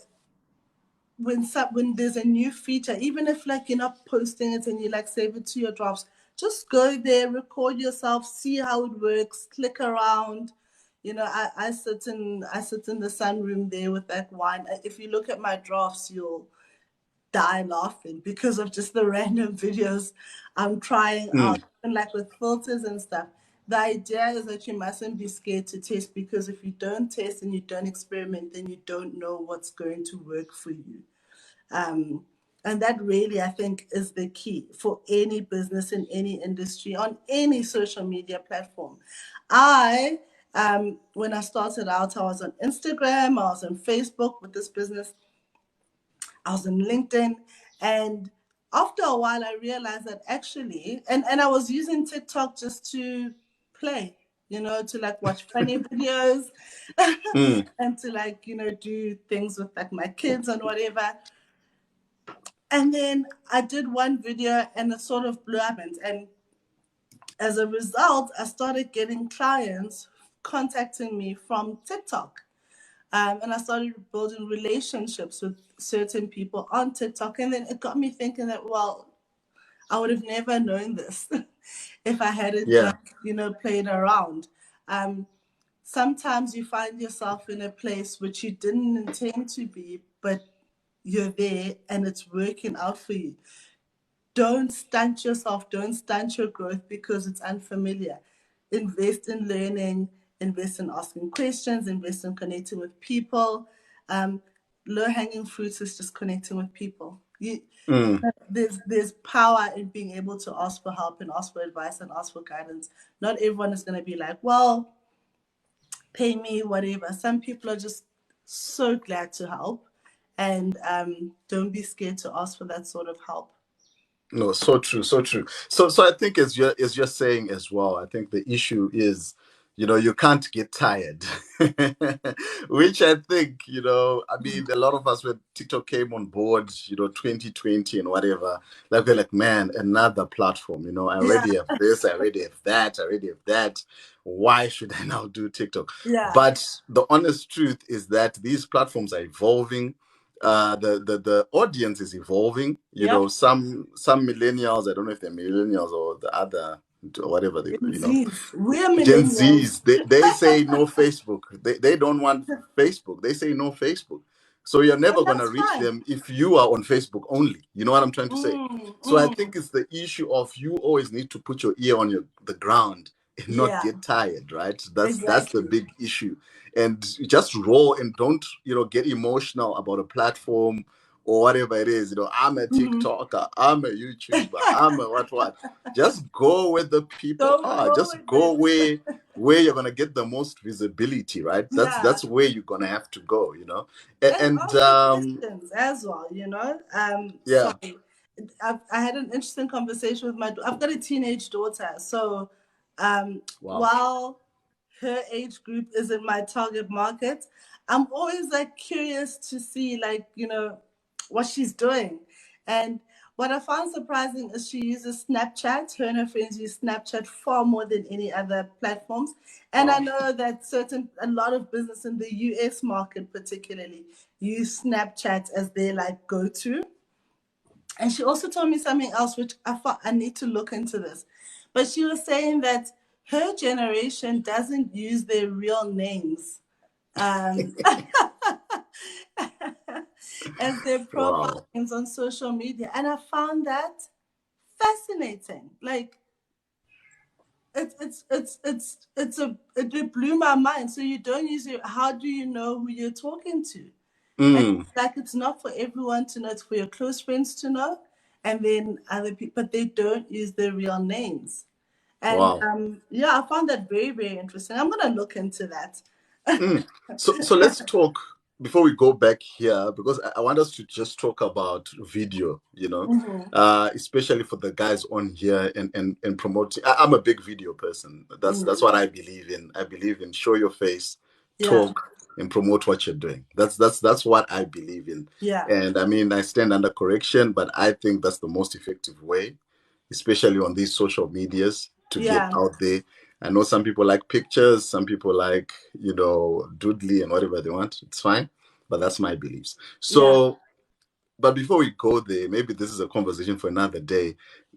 when there's a new feature, even if like you're not posting it and you like save it to your drafts, just go there, record yourself, see how it works, click around. I sit in the sunroom there with that wine. If you look at my drafts, you'll die laughing because of just the random videos I'm trying out, Mm. and like with filters and stuff. the idea is that you mustn't be scared to test, because if you don't test and you don't experiment, then you don't know what's going to work for you. Um, and that really, I think, is the key for any business in any industry on any social media platform. When I started out, I was on Instagram, I was on Facebook with this business, I was on LinkedIn. And after a while, I realized that actually, and I was using TikTok just to play, to like watch funny videos Mm. and to like, do things with like my kids and whatever. And then I did one video and it sort of blew up. And as a result, I started getting clients contacting me from TikTok. And I started building relationships with certain people on TikTok. And then it got me thinking that, well, I would have never known this if I hadn't Yeah. just, played around. Um, Sometimes you find yourself in a place which you didn't intend to be, but you're there and it's working out for you. Don't stunt yourself, don't stunt your growth because it's unfamiliar. Invest in learning, invest in asking questions, invest in connecting with people. Um, Low hanging fruits is just connecting with people. Mm. There's power in being able to ask for help and ask for advice and ask for guidance. Not everyone is going to be like, well, pay me, whatever. Some people are just so glad to help, and don't be scared to ask for that sort of help. No, so true, so true. So I think as you're saying as well, I think the issue is, you can't get tired. Which I think, I mean, a lot of us when TikTok came on board, 2020 and whatever, like we're like, man, another platform, I Yeah, already have this, I already have that, I already have that. Why should I now do TikTok? yeah. But the honest truth is that these platforms are evolving. The audience is evolving. Yep. Some millennials, I don't know if they're millennials or the other, whatever they, Gen Zs. We're Gen millennials. Zs, they say no Facebook. They don't want Facebook. They say no Facebook. So you're And never gonna that's reach fine. them if you are on Facebook only. You know what I'm trying to say? Mm, So I mm. think it's the issue of you always need to put your ear on the ground and not Yeah, get tired, right? That's the exactly. big issue. And just roll and don't, get emotional about a platform or whatever it is. I'm a Hmm. TikToker, I'm a YouTuber, I'm a what. Just go where the people are. Go Just with go it. where you're gonna get the most visibility, right? That's Yeah. that's where you're gonna have to go. And And ask the questions as well, yeah, Sorry. I had an interesting conversation with I've got a teenage daughter. So wow. while her age group is in my target market, I'm always like curious to see like, what she's doing. And what I found surprising is she uses Snapchat. Her and her friends use Snapchat far more than any other platforms. And I Wow. know that a lot of business in the US market particularly use Snapchat as their like go-to. And she also told me something else, which I thought I need to look into this. But she was saying that her generation doesn't use their real names um, as their profile Wow. names on social media. And I found that fascinating. Like it blew my mind. So you don't use it. How do you know who you're talking to? And Mm, like it's not for everyone to know, it's for your close friends to know. And then other people, but they don't use their real names. And wow. yeah, I found that very, very interesting. I'm gonna look into that. Mm. So let's talk before we go back here because I want us to just talk about video, Hmm. especially for the guys on here and promoting. I'm a big video person. That's Hmm. what I believe in. I believe in show your face, Yeah, talk, and promote what you're doing. That's what I believe in. yeah, And I mean, I stand under correction, but I think that's the most effective way, especially on these social medias, to get yeah, out there. I know some people like pictures, some people like, doodly and whatever they want. It's fine, but that's my beliefs. yeah. So, but before we go there, maybe this is a conversation for another day.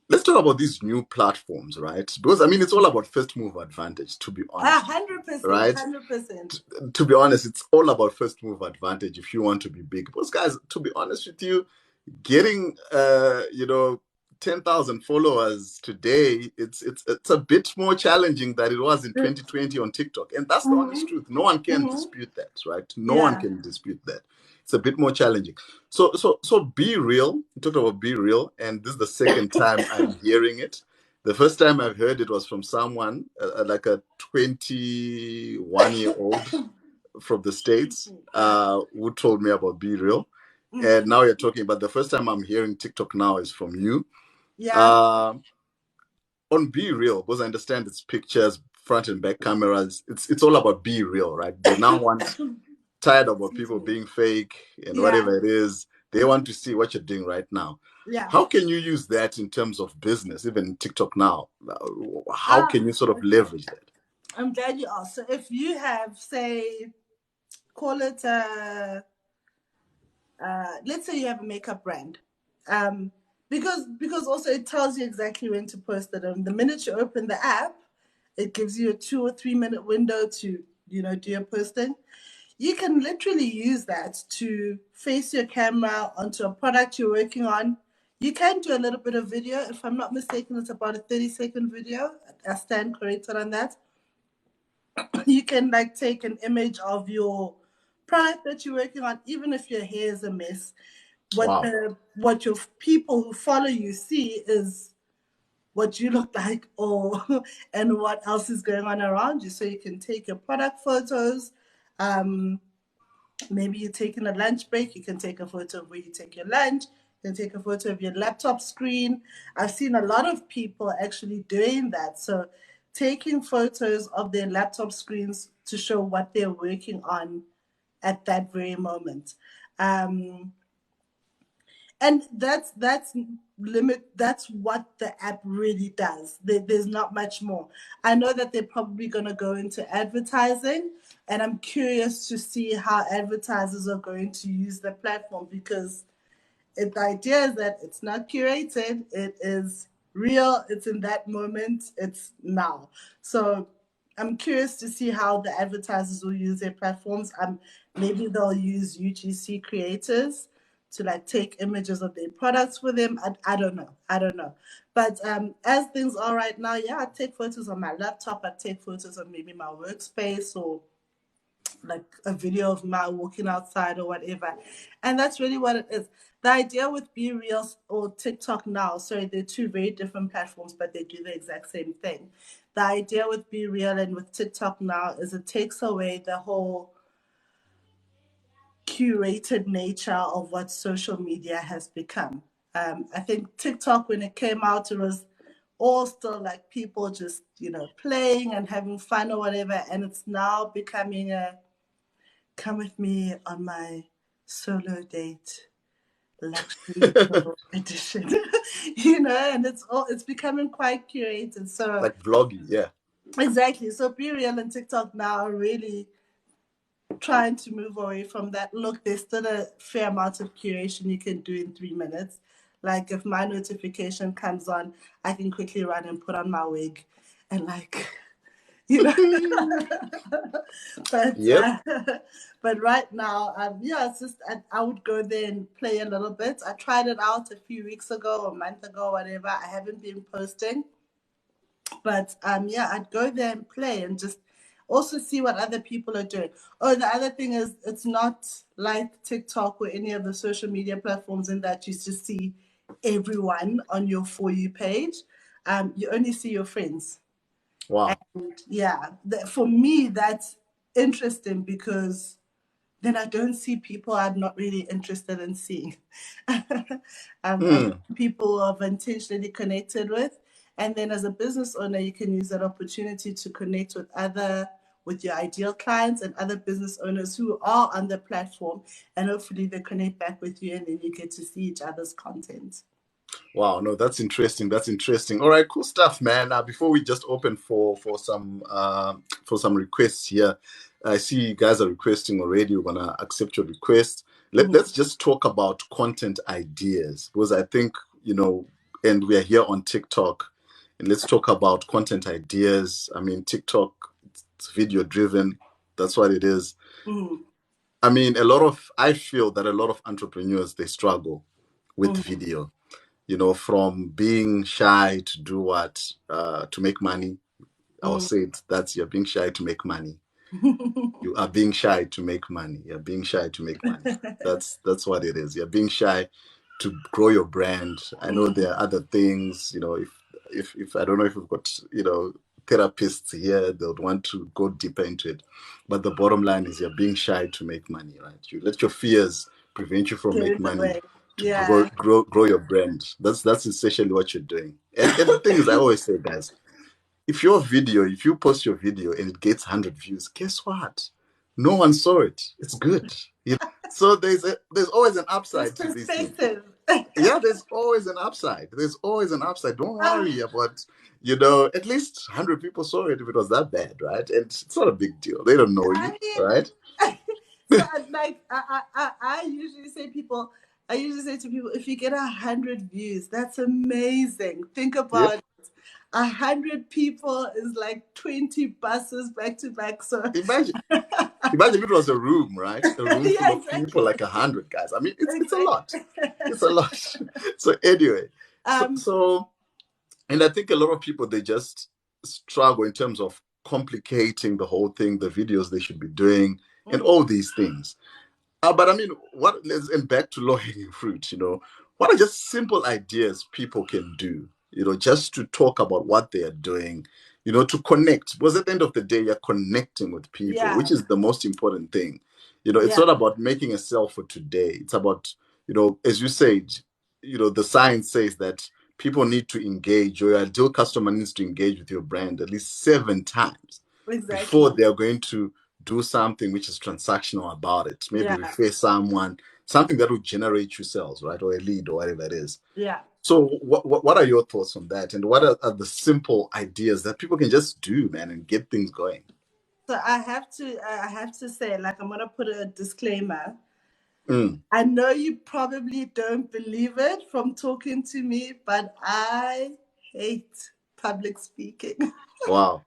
Let's talk about these new platforms, right? Because I mean, it's all about first move advantage, to be A honest, 100%, right? 100%. To be honest, it's all about first move advantage if you want to be big. Because guys, to be honest with you, getting 10,000 followers today, it's a bit more challenging than it was in 2020 on TikTok. And that's the honest Mm-hmm. truth. No one can Mm-hmm. dispute that, right? No one Yeah. can dispute that. It's a bit more challenging. So be real. You talked about be real, and this is the second time I'm hearing it. The first time I've heard it was from someone like a 21-year-old from the States Yeah. who told me about be real. And Mm-hmm. now you're talking about the first time I'm hearing TikTok now is from you. Yeah. Uh, on Be Real, because I understand it's pictures, front and back cameras. It's all about Be Real, right? They now want tired about Excuse people me. being fake and Yeah. whatever it is. They want to see what you're doing right now. Yeah. How can you use that in terms of business, even TikTok now? How Ah, can you sort of okay. leverage that? I'm glad you asked. So if you have, say, call it let's say you have a makeup brand, because also it tells you exactly when to post it. And the minute you open the app, it gives you a 2 or 3 minute window to do your posting. You can literally use that to face your camera onto a product you're working on. You can do a little bit of video. If I'm not mistaken, it's about a 30-second video. I stand corrected on that. You can like take an image of your product that you're working on, even if your hair is a mess. Wow. What your people who follow you see is what you look like, or and what else is going on around you. So you can take your product photos. Um, Maybe you're taking a lunch break, you can take a photo of where you take your lunch. You can take a photo of your laptop screen. I've seen a lot of people actually doing that. So taking photos of their laptop screens to show what they're working on at that very moment. Um, and that's what the app really does. There's not much more. I know that they're probably going to go into advertising, and I'm curious to see how advertisers are going to use the platform, because the idea is that it's not curated, it is real, it's in that moment, it's now. So I'm curious to see how the advertisers will use their platforms. Maybe they'll use UGC creators to like take images of their products for them. I don't know. I don't know. But as things are right now, yeah, I take photos on my laptop. I take photos of maybe my workspace, or like a video of my walking outside or whatever. And that's really what it is. The idea with Be Real or TikTok now, sorry, they're two very different platforms, but they do the exact same thing. The idea with Be Real and with TikTok now is it takes away the whole curated nature of what social media has become. I think TikTok, when it came out, it was all still like people just, playing and having fun or whatever. And it's now becoming a come with me on my solo date luxury solo edition. And it's becoming quite curated. So Like vlogging, yeah. exactly. So Be Real and TikTok now are really trying to move away from that. Look, there's still a fair amount of curation you can do in 3 minutes. Like if my notification comes on, I can quickly run and put on my wig and like you know. but Yep. but right now, yeah, it's just I would go there and play a little bit. I tried it out a few weeks ago, or a month ago, whatever. I haven't been posting, but yeah, I'd go there and play and just also see what other people are doing. Oh, the other thing is, it's not like TikTok or any of the social media platforms in that you just see everyone on your For You page. You only see your friends. Wow. Yeah, for me, that's interesting, because then I don't see people I'm not really interested in seeing. I Hmm. see people I've intentionally connected with. And then as a business owner, you can use that opportunity to connect with your ideal clients and other business owners who are on the platform. And hopefully they connect back with you, and then you get to see each other's content. Wow, no, that's interesting. That's interesting. All right, cool stuff, man. Before we just open for some requests here, I see you guys are requesting already. We're gonna accept your request. Mhm. Let's just talk about content ideas, because I think and we are here on TikTok, and let's talk about content ideas. I mean, TikTok, it's video driven. That's what it is. Mhm. I mean, I feel that a lot of entrepreneurs they struggle with Mhm. video. you know, from being shy to do what, to make money. I'll Mm. say it, that's you're being shy to make money. You are being shy to make money. You're being shy to make money. That's what it is. You're being shy to grow your brand. I know Mm. there are other things, you know, if I don't know if we've got, you know, therapists here, they would want to go deeper into it. But the bottom line is you're being shy to make money, right? You let your fears prevent you from Get making it money away. to grow Yeah. grow your brand. That's essentially what you're doing. And the thing is, I always say, guys, if your video, if you post your video and it gets 100 views, guess what? No one saw it. It's good. You know? So there's always an It's upside to these things. perspective. Yeah, there's always an upside. There's always an upside. Don't Ah, worry about, you know, at least 100 people saw it if it was that bad, right? And it's not a big deal. They don't know I you, mean, right? so like I usually say people, I usually say to people, if you get 100 views, that's amazing. Think Yeah. about it. 100 people is like 20 buses back to back. So Imagine. Imagine if it was a room, right? A room full yeah, of people, exactly, like 100 guys. I mean, it's a lot. exactly. It's a lot. So anyway, so um, so and I think a lot of people, they just struggle in terms of complicating the whole thing, the videos they should be doing, and mm, all these things. But I mean, and back to low hanging fruit, you know, what are just simple ideas people can do, you know, just to talk about what they are doing, you know, to connect. Because at the end of the day, you're connecting with people, yeah, which is the most important thing. You know, it's yeah, not about making a sell for today. It's about, you know, as you said, you know, the science says that people need to engage, or your ideal customer needs to engage with your brand at least 7 times before exactly. they are going to do something which is transactional about it. Maybe Yeah, refer someone, something that will generate you sales, right? Or a lead or whatever it is. yeah. So what are your thoughts on that? And what are the simple ideas that people can just do, man, and get things going? So I have to say, like, I'm gonna put a disclaimer. Mm, I know you probably don't believe it from talking to me, but I hate public speaking. wow.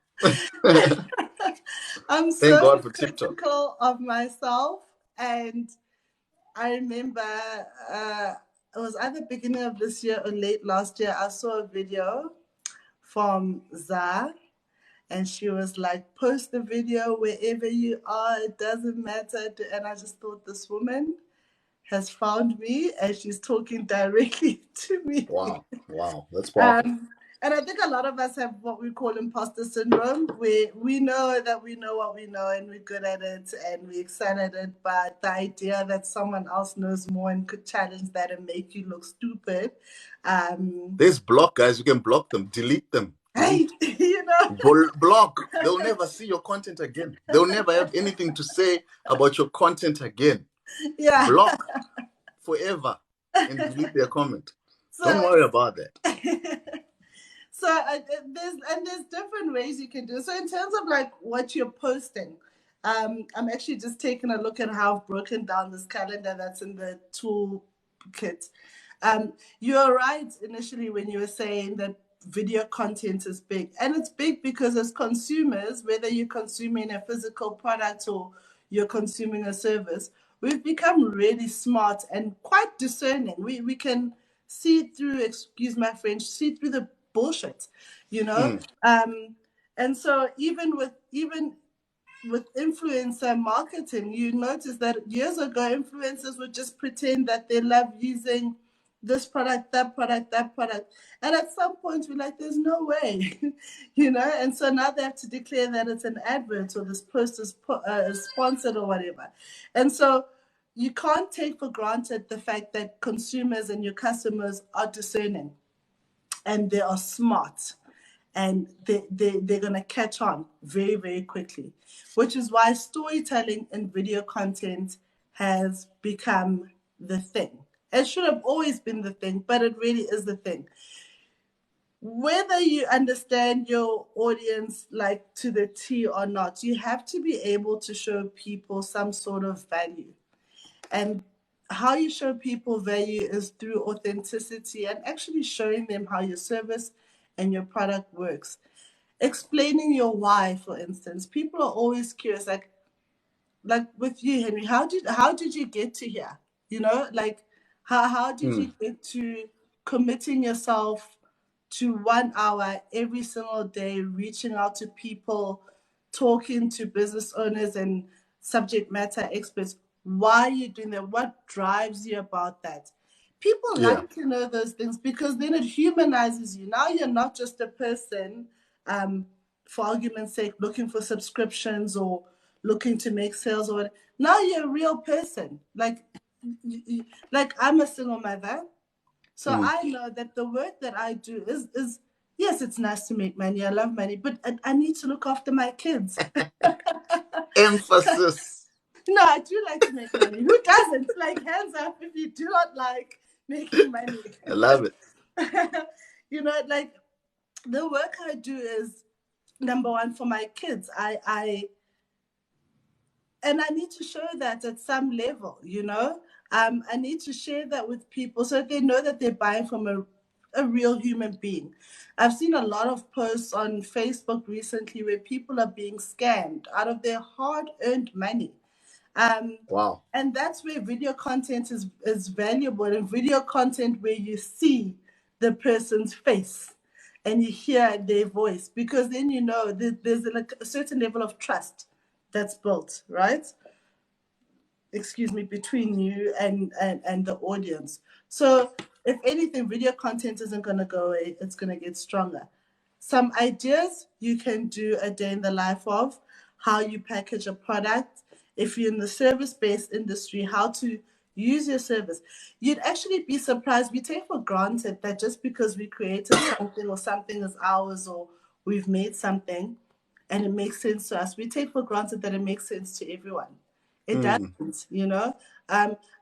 I'm Thank so God for TikTok. critical of myself. And I remember it was either beginning of this year or late last year, I saw a video from Za, and she was like, post the video wherever you are, it doesn't matter. And I just thought, this woman has found me and she's talking directly to me. Wow. Wow. That's powerful. Um, and I think a lot of us have what we call imposter syndrome, where we know that we know what we know and we're good at it and we excel at it, but the idea that someone else knows more and could challenge that and make you look stupid, um, There's block, guys. You can block them, delete them, hey, delete. you know, Block. They'll never see your content again. They'll never have anything to say about your content again. yeah. Block forever and delete their comment. Don't So, worry about that. so there's different ways you can do it. So in terms of like what you're posting, I'm actually just taking a look at how I've broken down this calendar that's in the toolkit. You're right initially when you were saying that video content is big, and it's big because as consumers, whether you're consuming a physical product or you're consuming a service, we've become really smart and quite discerning. We can see through, excuse my French, see through the bullshit, you know. Mm, And so even with influencer marketing, you notice that years ago, influencers would just pretend that they love using this product, that product, that product. And at some point, we're like, there's no way, you know? And so now they have to declare that it's an advert or this post is sponsored or whatever. And so you can't take for granted the fact that consumers and your customers are discerning and they are smart and they're going to catch on very, very quickly, which is why storytelling and video content has become the thing. It should have always been the thing, but it really is the thing. Whether you understand your audience like to the T or not, you have to be able to show people some sort of value. And how you show people value is through authenticity and actually showing them how your service and your product works. Explaining your why, for instance. People are always curious, like with you, Henry, how did you get to here? You know, like how did mm, you get to committing yourself to 1 hour every single day, reaching out to people, talking to business owners and subject matter experts. Why are you doing that? What drives you about that? People Yeah. like to know those things because then it humanizes you. Now you're not just a person, um, for argument's sake, looking for subscriptions or looking to make sales or whatever. Now you're a real person. Like I'm a single mother, so Mm. I know that the work that I do is yes, it's nice to make money. I love money, but I need to look after my kids. Emphasis. No, I do like to make money. Who doesn't? Like, hands up if you do not like making money. I love it. Like the work I do is number one for my kids. I need to show that at some level. I need to share that with people so they know that they're buying from a real human being. I've seen a lot of posts on Facebook recently where people are being scammed out of their hard-earned money. Um, Wow. and that's where video content is valuable, and video content where you see the person's face and you hear their voice, because then you know there's like a certain level of trust that's built, right? Excuse me, between you and the audience. So if anything, video content isn't going to go away, it's going to get stronger. Some ideas you can do a day in the life of: how you package a product. If you're in the service-based industry, how to use your service. You'd actually be surprised. We take for granted that just because we created something or something is ours or we've made something and it makes sense to us, we take for granted that it makes sense to everyone. It Mm. doesn't.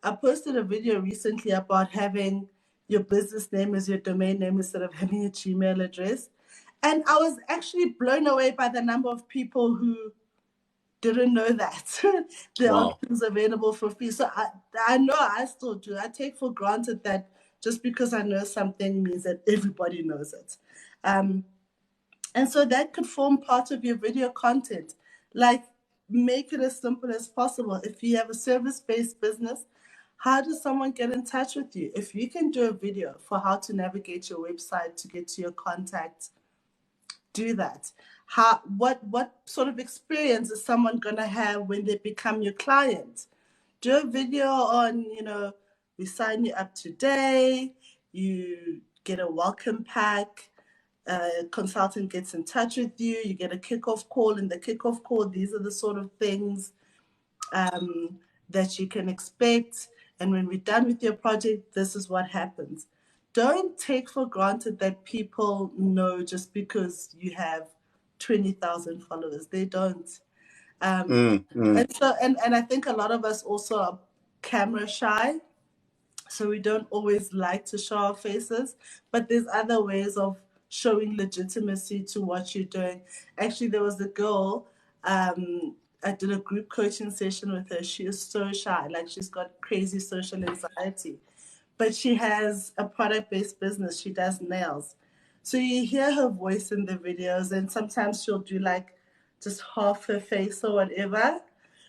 I posted a video recently about having your business name as your domain name instead of having a Gmail address. And I was actually blown away by the number of people who didn't know that there are Wow. options available for free. So I know I still do. I take for granted that just because I know something means that everybody knows it. Um, and so that could form part of your video content. Like, make it as simple as possible. If you have a service based business, how does someone get in touch with you? If you can do a video for how to navigate your website to get to your contacts, do that. What sort of experience is someone gonna have when they become your client? Do a video on, we sign you up today, you get a welcome pack, a consultant gets in touch with you, you get a kickoff call. In the kickoff call, these are the sort of things that you can expect. And when we're done with your project, this is what happens. Don't take for granted that people know just because you have 20,000 followers. They don't. Um, Mm. Mm. and I think a lot of us also are camera shy, so we don't always like to show our faces, but there's other ways of showing legitimacy to what you're doing. Actually, there was a girl, I did a group coaching session with her. She is so shy, like she's got crazy social anxiety, but she has a product-based business. She does nails. So you hear her voice in the videos, and sometimes she'll do like just half her face or whatever.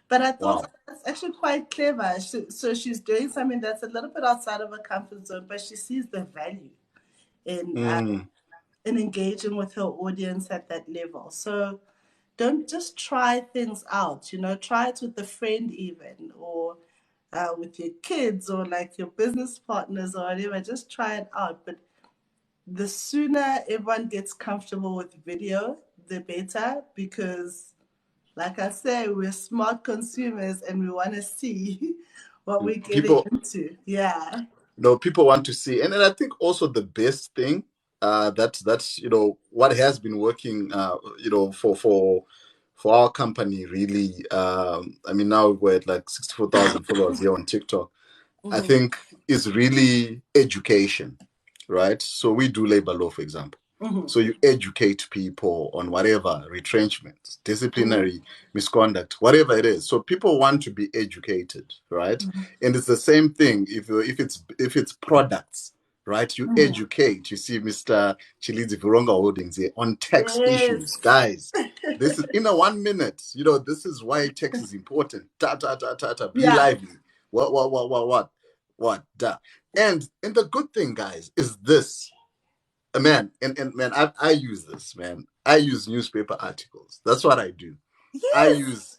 But I thought, Wow. oh, that's actually quite clever. So she's doing something that's a little bit outside of her comfort zone, but she sees the value in uh, Mm. in engaging with her audience at that level. So don't just try things out. Try it with a friend even, or with your kids, or like your business partners or whatever. Just try it out. But the sooner everyone gets comfortable with video, the better, because like I say, we're smart consumers and we want to see what we're getting People, into. Yeah. no, people want to see, and I think also the best thing, that's what has been working, for our company really. I mean, now we're at like 64,000 followers here on TikTok. I Mm-hmm. think is really education, right? So we do labor law, for example. Mm-hmm. So you educate people on whatever retrenchment, Mm-hmm. disciplinary misconduct, whatever it is. So people want to be educated, right? And it's the same thing if it's products, right? You Mm-hmm. educate. You see, Mr. Chilizi Vironga Holdings here on tax issues, Yes. guys. This is in a 1 minute. This is why tax is important. Ta ta ta ta ta. Be Yeah. lively. What? What? Duh. And the good thing, guys, is this. Man, and man, I use this, man. I use newspaper articles. That's what I do. I Yes. use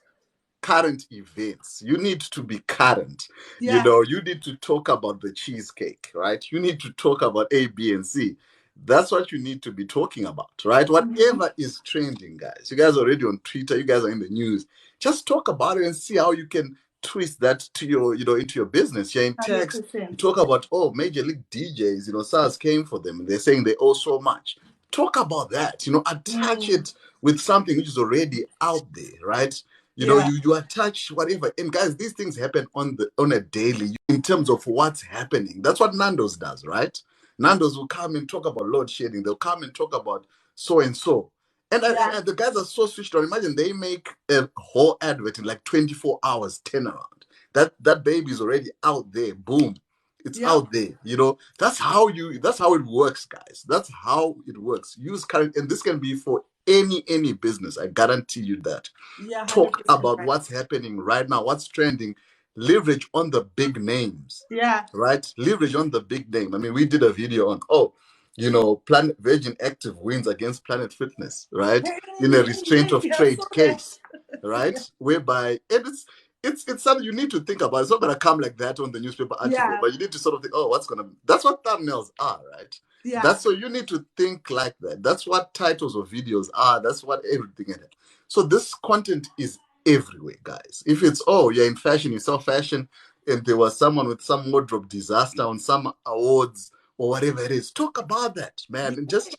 current events. You need to be current. You Yeah. know, you need to talk about the cheesecake, right? You need to talk about A, B, and C. That's what you need to be talking about, right? Mm-hmm. Whatever is trending, guys. You guys are already on Twitter. You guys are in the news. Just talk about it and see how you can twist that to your, into your business. You're in text. You 100%. talk about, oh, major league DJs, SARS came for them and they're saying they owe so much. Talk about that. Attach Mm. it with something which is already out there, right? Yeah. You attach whatever. And guys, these things happen on a daily in terms of what's happening. That's what Nando's does, right? Nando's will come and talk about load shedding. They'll come and talk about so and so. Yeah. And the guys are so switched on. Imagine they make a whole advert in like 24 hours turnaround. That baby is already out there. Boom. It's Yep. out there. That's how it works, guys. That's how it works. Use current, and this can be for any business. I guarantee you that. Yeah, Talk 100% about right. what's happening right now, what's trending, leverage on the big names, Yeah. right? Leverage on the big name. I mean, we did a video on, Planet Virgin Active wins against Planet Fitness, right? In a restraint of Yeah, I saw trade that. case, right? Yeah. Whereby it's something you need to think about. It's not gonna come like that on the newspaper article, Yeah. but you need to sort of think, oh, that's what thumbnails are, right? Yeah. That's so you need to think like that. That's what titles of videos are. That's what everything is. So this content is everywhere, guys. If it's, oh, you're in fashion, you sell fashion, and there was someone with some wardrobe disaster on some awards or whatever it is, talk about that, man. Yes.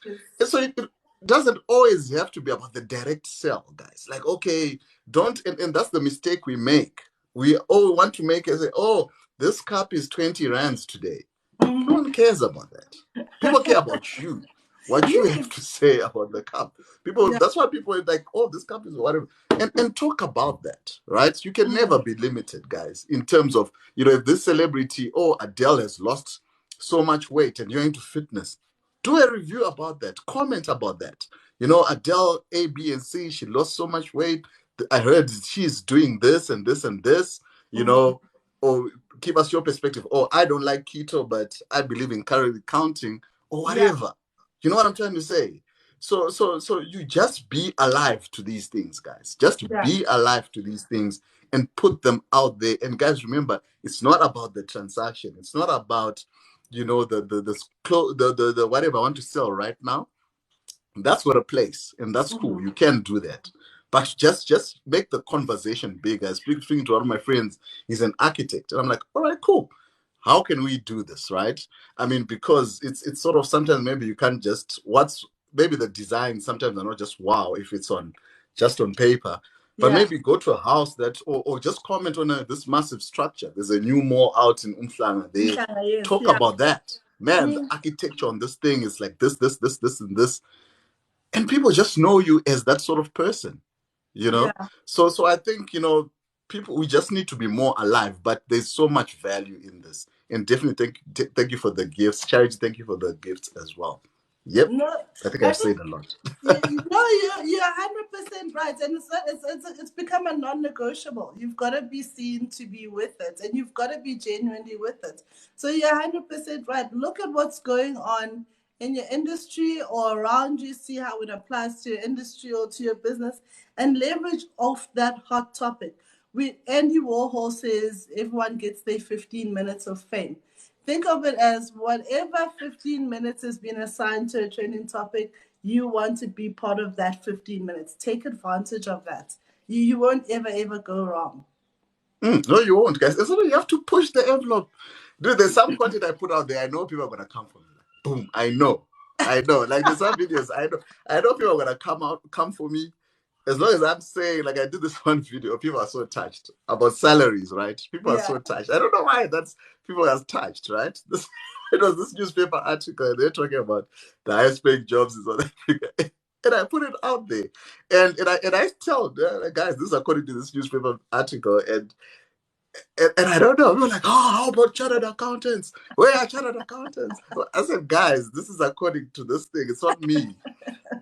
And so it doesn't always have to be about the direct sell, guys. Like, okay, don't, and that's the mistake we make. We all want to make it say, oh, this cup is 20 rands today. No Mm-hmm. one cares about that. People care about you, what you have Yes. to say about the cup. People, Yeah. that's why people are like, oh, this cup is whatever. And talk about that, right? You can never Mm. be limited, guys, in terms of, if this celebrity, oh, Adele has lost so much weight and you're into fitness, do a review about that, comment about that. Adele, A, B, and C, she lost so much weight. I heard she's doing this and this and this, you Mm. know, or give us your perspective. Oh, I don't like keto, but I believe in calorie counting or Yeah. whatever. You know what I'm trying to say? So you just be alive to these things, guys. Just Yeah. be alive to these things and put them out there. And guys, remember, it's not about the transaction. It's not about, the whatever I want to sell right now. That's got a place, and that's cool. Mm. You can do that, but just make the conversation bigger. Speaking to one of my friends, he's an architect, and I'm like, all right, cool. How can we do this, right? I mean, because it's sort of sometimes maybe you can't just what's maybe the design sometimes are not just wow if it's on just on paper, but Yeah. maybe go to a house that or just comment on this massive structure. There's a new mall out in Umhlanga. They Yes. talk Yeah. about that. Man, the Mm. architecture on this thing is like this, and this, and people just know you as that sort of person, you know Yeah. so I think, people, we just need to be more alive, but there's so much value in this. And definitely thank you for the gifts, Charity. Thank you for the gifts as well. Yep. No, I think I I've think said a lot. no, you're 100% right, and it's become a non-negotiable. You've got to be seen to be with it, and you've got to be genuinely with it. So you're 100% right. Look at what's going on in your industry or around you. See how it applies to your industry or to your business, and leverage off that hot topic. Andy Warhol says everyone gets their 15 minutes of fame. Think of it as whatever 15 minutes has been assigned to a trending topic, you want to be part of that 15 minutes. Take advantage of that. You won't ever go wrong. No, you won't, guys. And so you have to push the envelope. Dude, there's some content I put out there. I know people are gonna come for me. Like, boom. I know. Like there's some videos. I know people are gonna come for me. As long as I'm saying, like I did this one video, people are so touched about salaries, right? People are Yeah. so touched. I don't know why that's people are touched, right? It was this newspaper article, and they're talking about the highest paying jobs in South Africa. And I put it out there. And I tell the guys, this is according to this newspaper article, and I don't know. We were like, oh, how about chartered accountants? Where are chartered accountants? I said, guys, this is according to this thing. It's not me.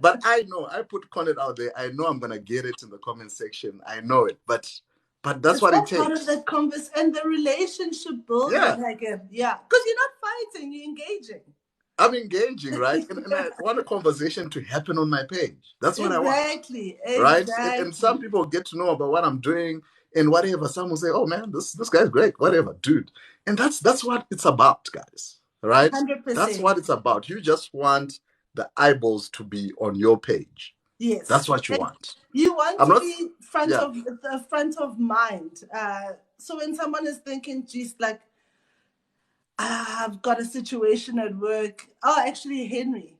But I know I put content out there. I know I'm gonna get it in the comment section. I know it. But but that's It's what it all part of takes. that converse and the relationship building Yeah, again. Yeah. Because you're not fighting, you're engaging. I'm engaging, right? And Yeah. I want a conversation to happen on my page. That's what I want, Exactly. right? And some Exactly. people get to know about what I'm doing and whatever. Some will say, "Oh man, this guy's great," whatever, dude. And that's what it's about, guys. Right? That's 100%. what it's about. You just want the eyeballs to be on your page. Yes. That's what you And want. you want I'm to not. be front Yeah, of the front of mind. So when someone is thinking, geez, like, I've got a situation at work. Oh, actually, Henry,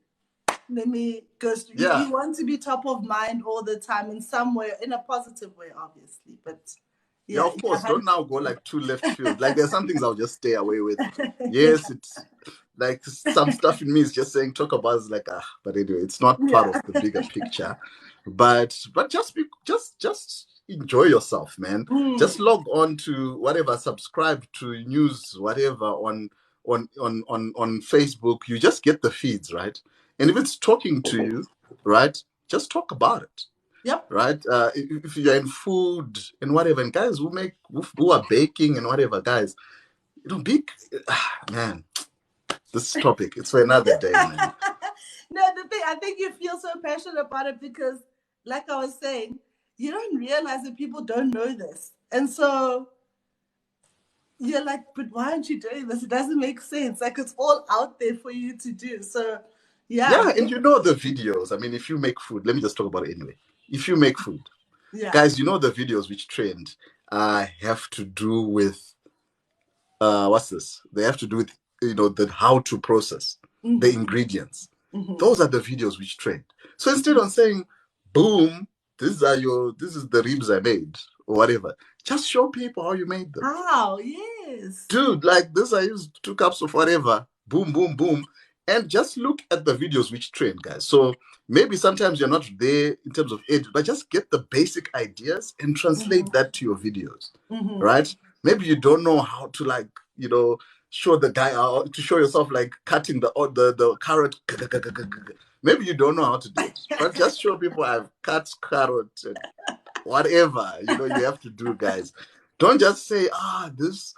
let me go. yeah. You want to be top of mind all the time in some way, in a positive way, obviously. But Yeah, yeah, of yeah, course. Don't now go like too left field. Like there's some things I'll just stay away with. yeah, Yes, it's like some stuff in me is just saying talk about is like but anyway, it's not part yeah. of the bigger picture. But just be just enjoy yourself, man. Mm, Just log on to whatever, subscribe to news, whatever on Facebook. You just get the feeds, right? And if it's talking to you, right, just talk about it, yep. right? If you're in food and whatever, and guys who are baking and whatever, guys, big man. This topic, it's for another day, man. No, the thing, I think you feel so passionate about it because, like I was saying, you don't realize that people don't know this. And so you're like, but why aren't you doing this? It doesn't make sense. Like it's all out there for you to do. So, yeah, Yeah, and you know the videos. I mean, if you make food, let me just talk about it anyway. If you make food, yeah. guys, you know the videos which trend have to do with what's this? They have to do with the how to process the Mm-hmm, ingredients. mm-hmm. Those are the videos which trend. So instead of saying, "Boom, this is the ribs I made" or whatever, just show people how you made them. How? Yes. Dude, like this, I used 2 cups of whatever, boom, boom, boom. And just look at the videos which trend, guys. So maybe sometimes you're not there in terms of age, but just get the basic ideas and translate Mm-hmm, that to your videos, mm-hmm. right? Maybe you don't know how to show the guy how to show yourself like cutting the carrot. Maybe you don't know how to do it, but just show people I've cut carrot and whatever you have to do, guys. Don't just say this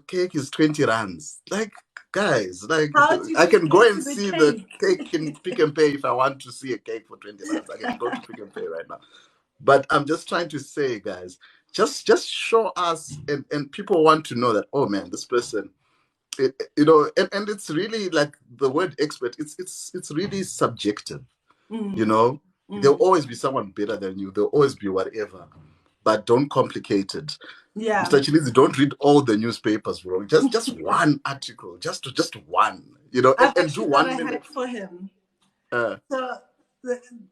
cake is 20 rands. Like, guys, like, How do I you can go get and to the see the cake? cake in Pick and Pay. If I want to see a cake for 20 rands, I can go to Pick and Pay right now. But I'm just trying to say, guys, just show us, and people want to know that, oh man, this person, and it's really like the word expert, it's really subjective. you Mm, know there'll mm. always be someone better than you, there'll always be whatever, but don't complicate it. Yeah. Mr. Chilizi, don't read all the newspapers, bro. Just one article, just one, I've and do actually got a 1 minute. hack for him. uh So,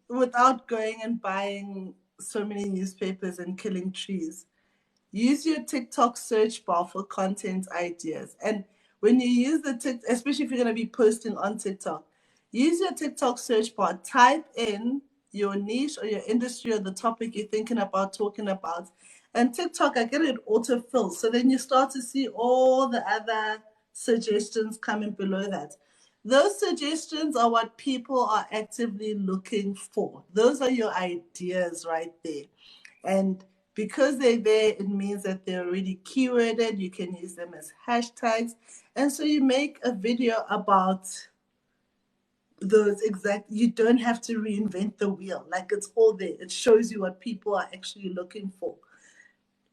without going and buying so many newspapers and killing trees, use your TikTok search bar for content ideas. And when you use the TikTok, especially if you're going to be posting on TikTok, use your TikTok search bar, type in your niche or your industry or the topic you're thinking about talking about. And TikTok, I get it autofill. So then you start to see all the other suggestions coming below that. Those suggestions are what people are actively looking for. Those are your ideas right there. And because they're there, it means that they're already keyworded. You can use them as hashtags. And so you make a video about those exact, you don't have to reinvent the wheel. Like it's all there. It shows you what people are actually looking for.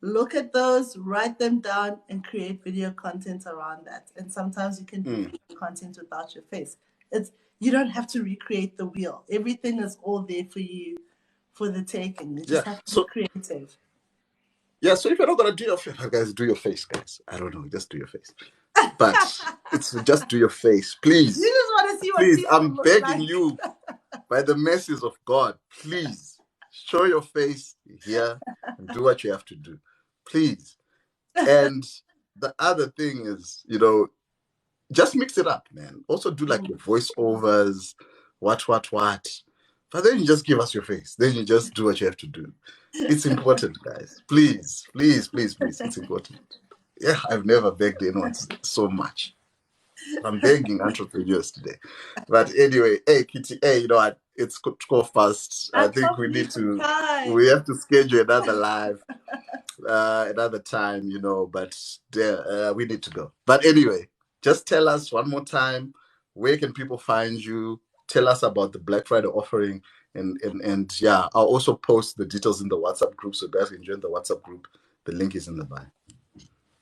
Look at those, write them down, and create video content around that. And sometimes you can do mm, video content without your face. It's You don't have to recreate the wheel. Everything is all there for you for the taking. You yeah, just have to be so creative. so if you're not gonna do your face, guys, do your face, guys. I don't know, just do your face. But it's just do your face, You please. just want to see what Please, people I'm look begging like. you, by the mercies of God, please show your face here and do what you have to do. Please. And the other thing is, just mix it up, man. Also do like your Mm. voiceovers, what. But then you just give us your face. Then you just do what you have to do. It's important, guys. Please, please, please, please. It's important. Yeah, I've never begged anyone so much. I'm begging entrepreneurs today. But anyway, hey Kitty, hey, you know what? It's 12 past. I I think can't believe the time. we have to schedule another live. another time, but we need to go. But anyway, just tell us one more time, where can people find you? Tell us about the Black Friday offering. And yeah, I'll also post the details in the WhatsApp group so guys can join the WhatsApp group. The link is in the bio.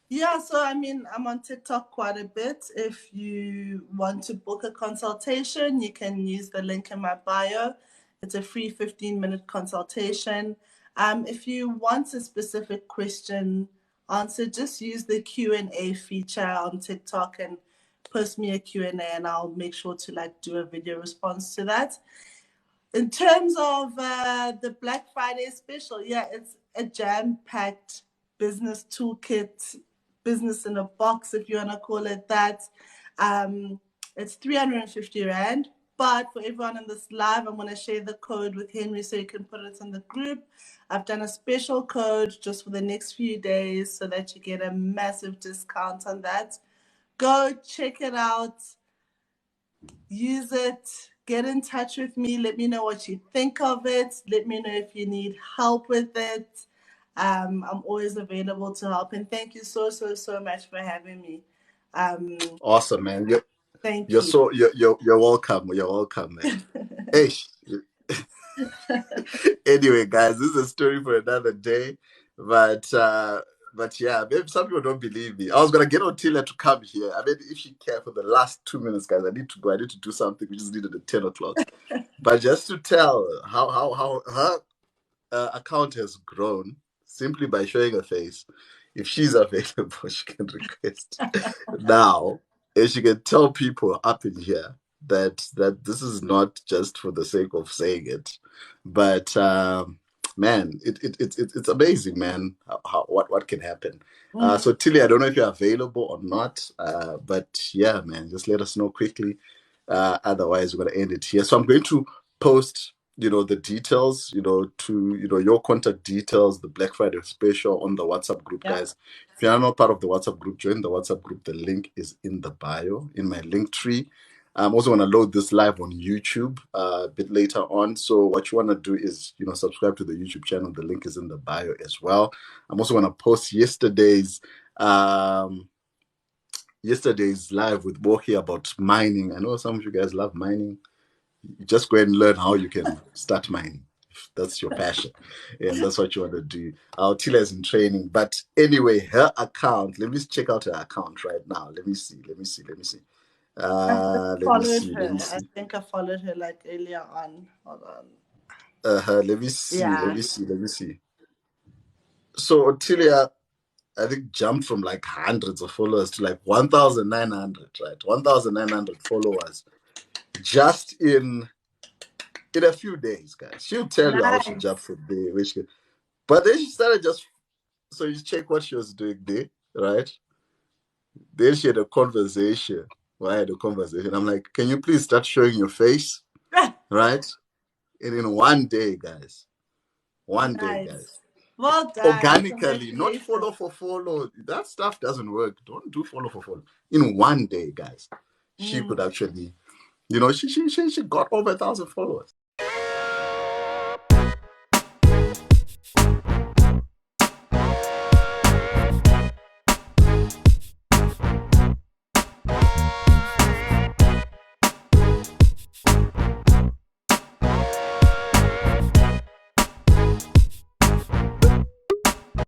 Yeah, so I mean, I'm on TikTok quite a bit. If you want to book a consultation, you can use the link in my bio. It's a free 15-minute consultation. If you want a specific question answered, just use the Q&A feature on TikTok and post me a Q&A, and I'll make sure to like do a video response to that. In terms of the Black Friday special, yeah, it's a jam-packed business toolkit, business in a box, if you want to call it that. It's 350 Rand. But for everyone in this live, I'm going to share the code with Henry so you can put it in the group. I've done a special code just for the next few days so that you get a massive discount on that. Go check it out. Use it, get in touch with me, let me know what you think of it, let me know if you need help with it. I'm always available to help, and thank you so much for having me. Awesome, man. Thank You're you. so you're welcome. You're welcome, man. Hey. Anyway, guys, this is a story for another day. But yeah, maybe some people don't believe me. I was gonna get Otila to come here. I mean, if she can for the last 2 minutes, guys, I need to go. I need to do something. We just needed at 10 o'clock. But just to tell how her account has grown simply by showing her face. If she's available, she can request now, and she can tell people up in here that this is not just for the sake of saying it, but man, it's amazing, man. What can happen? So Tilly, I don't know if you're available or not, but yeah, man, just let us know quickly. Otherwise, we're gonna end it here. So I'm going to post the details, to your contact details, the Black Friday special on the WhatsApp group. Yeah. Guys, if you're not part of the WhatsApp group, join the WhatsApp group. The link is in the bio, in my link tree. I'm also going to load this live on YouTube a bit later on. So what you want to do is, subscribe to the YouTube channel. The link is in the bio as well. I'm also going to post yesterday's live with Woki about mining. I know some of you guys love mining. Just go and learn how you can start mining. If that's your passion and that's what you want to do. Tila is in training. But anyway, her account, let me check out her account right now. Let me see. I followed Let me her. I see. think I followed her like earlier on. Hold on. Let me see. Yeah. Let me see. So Otilia, I think, jumped from like hundreds of followers to like 1,900, right? 1,900 followers just in a few days, guys. She'll tell you how she Nice. jumped from there. But then she started so you check what she was doing there, right? Then she had a conversation. Well, I had a conversation. I'm like, can you please start showing your face, right? And in one day, guys, Nice. Well done. organically, not Congratulations. follow for follow. That stuff doesn't work. Don't do follow for follow. In one day, guys, she could actually, she got over 1,000 followers.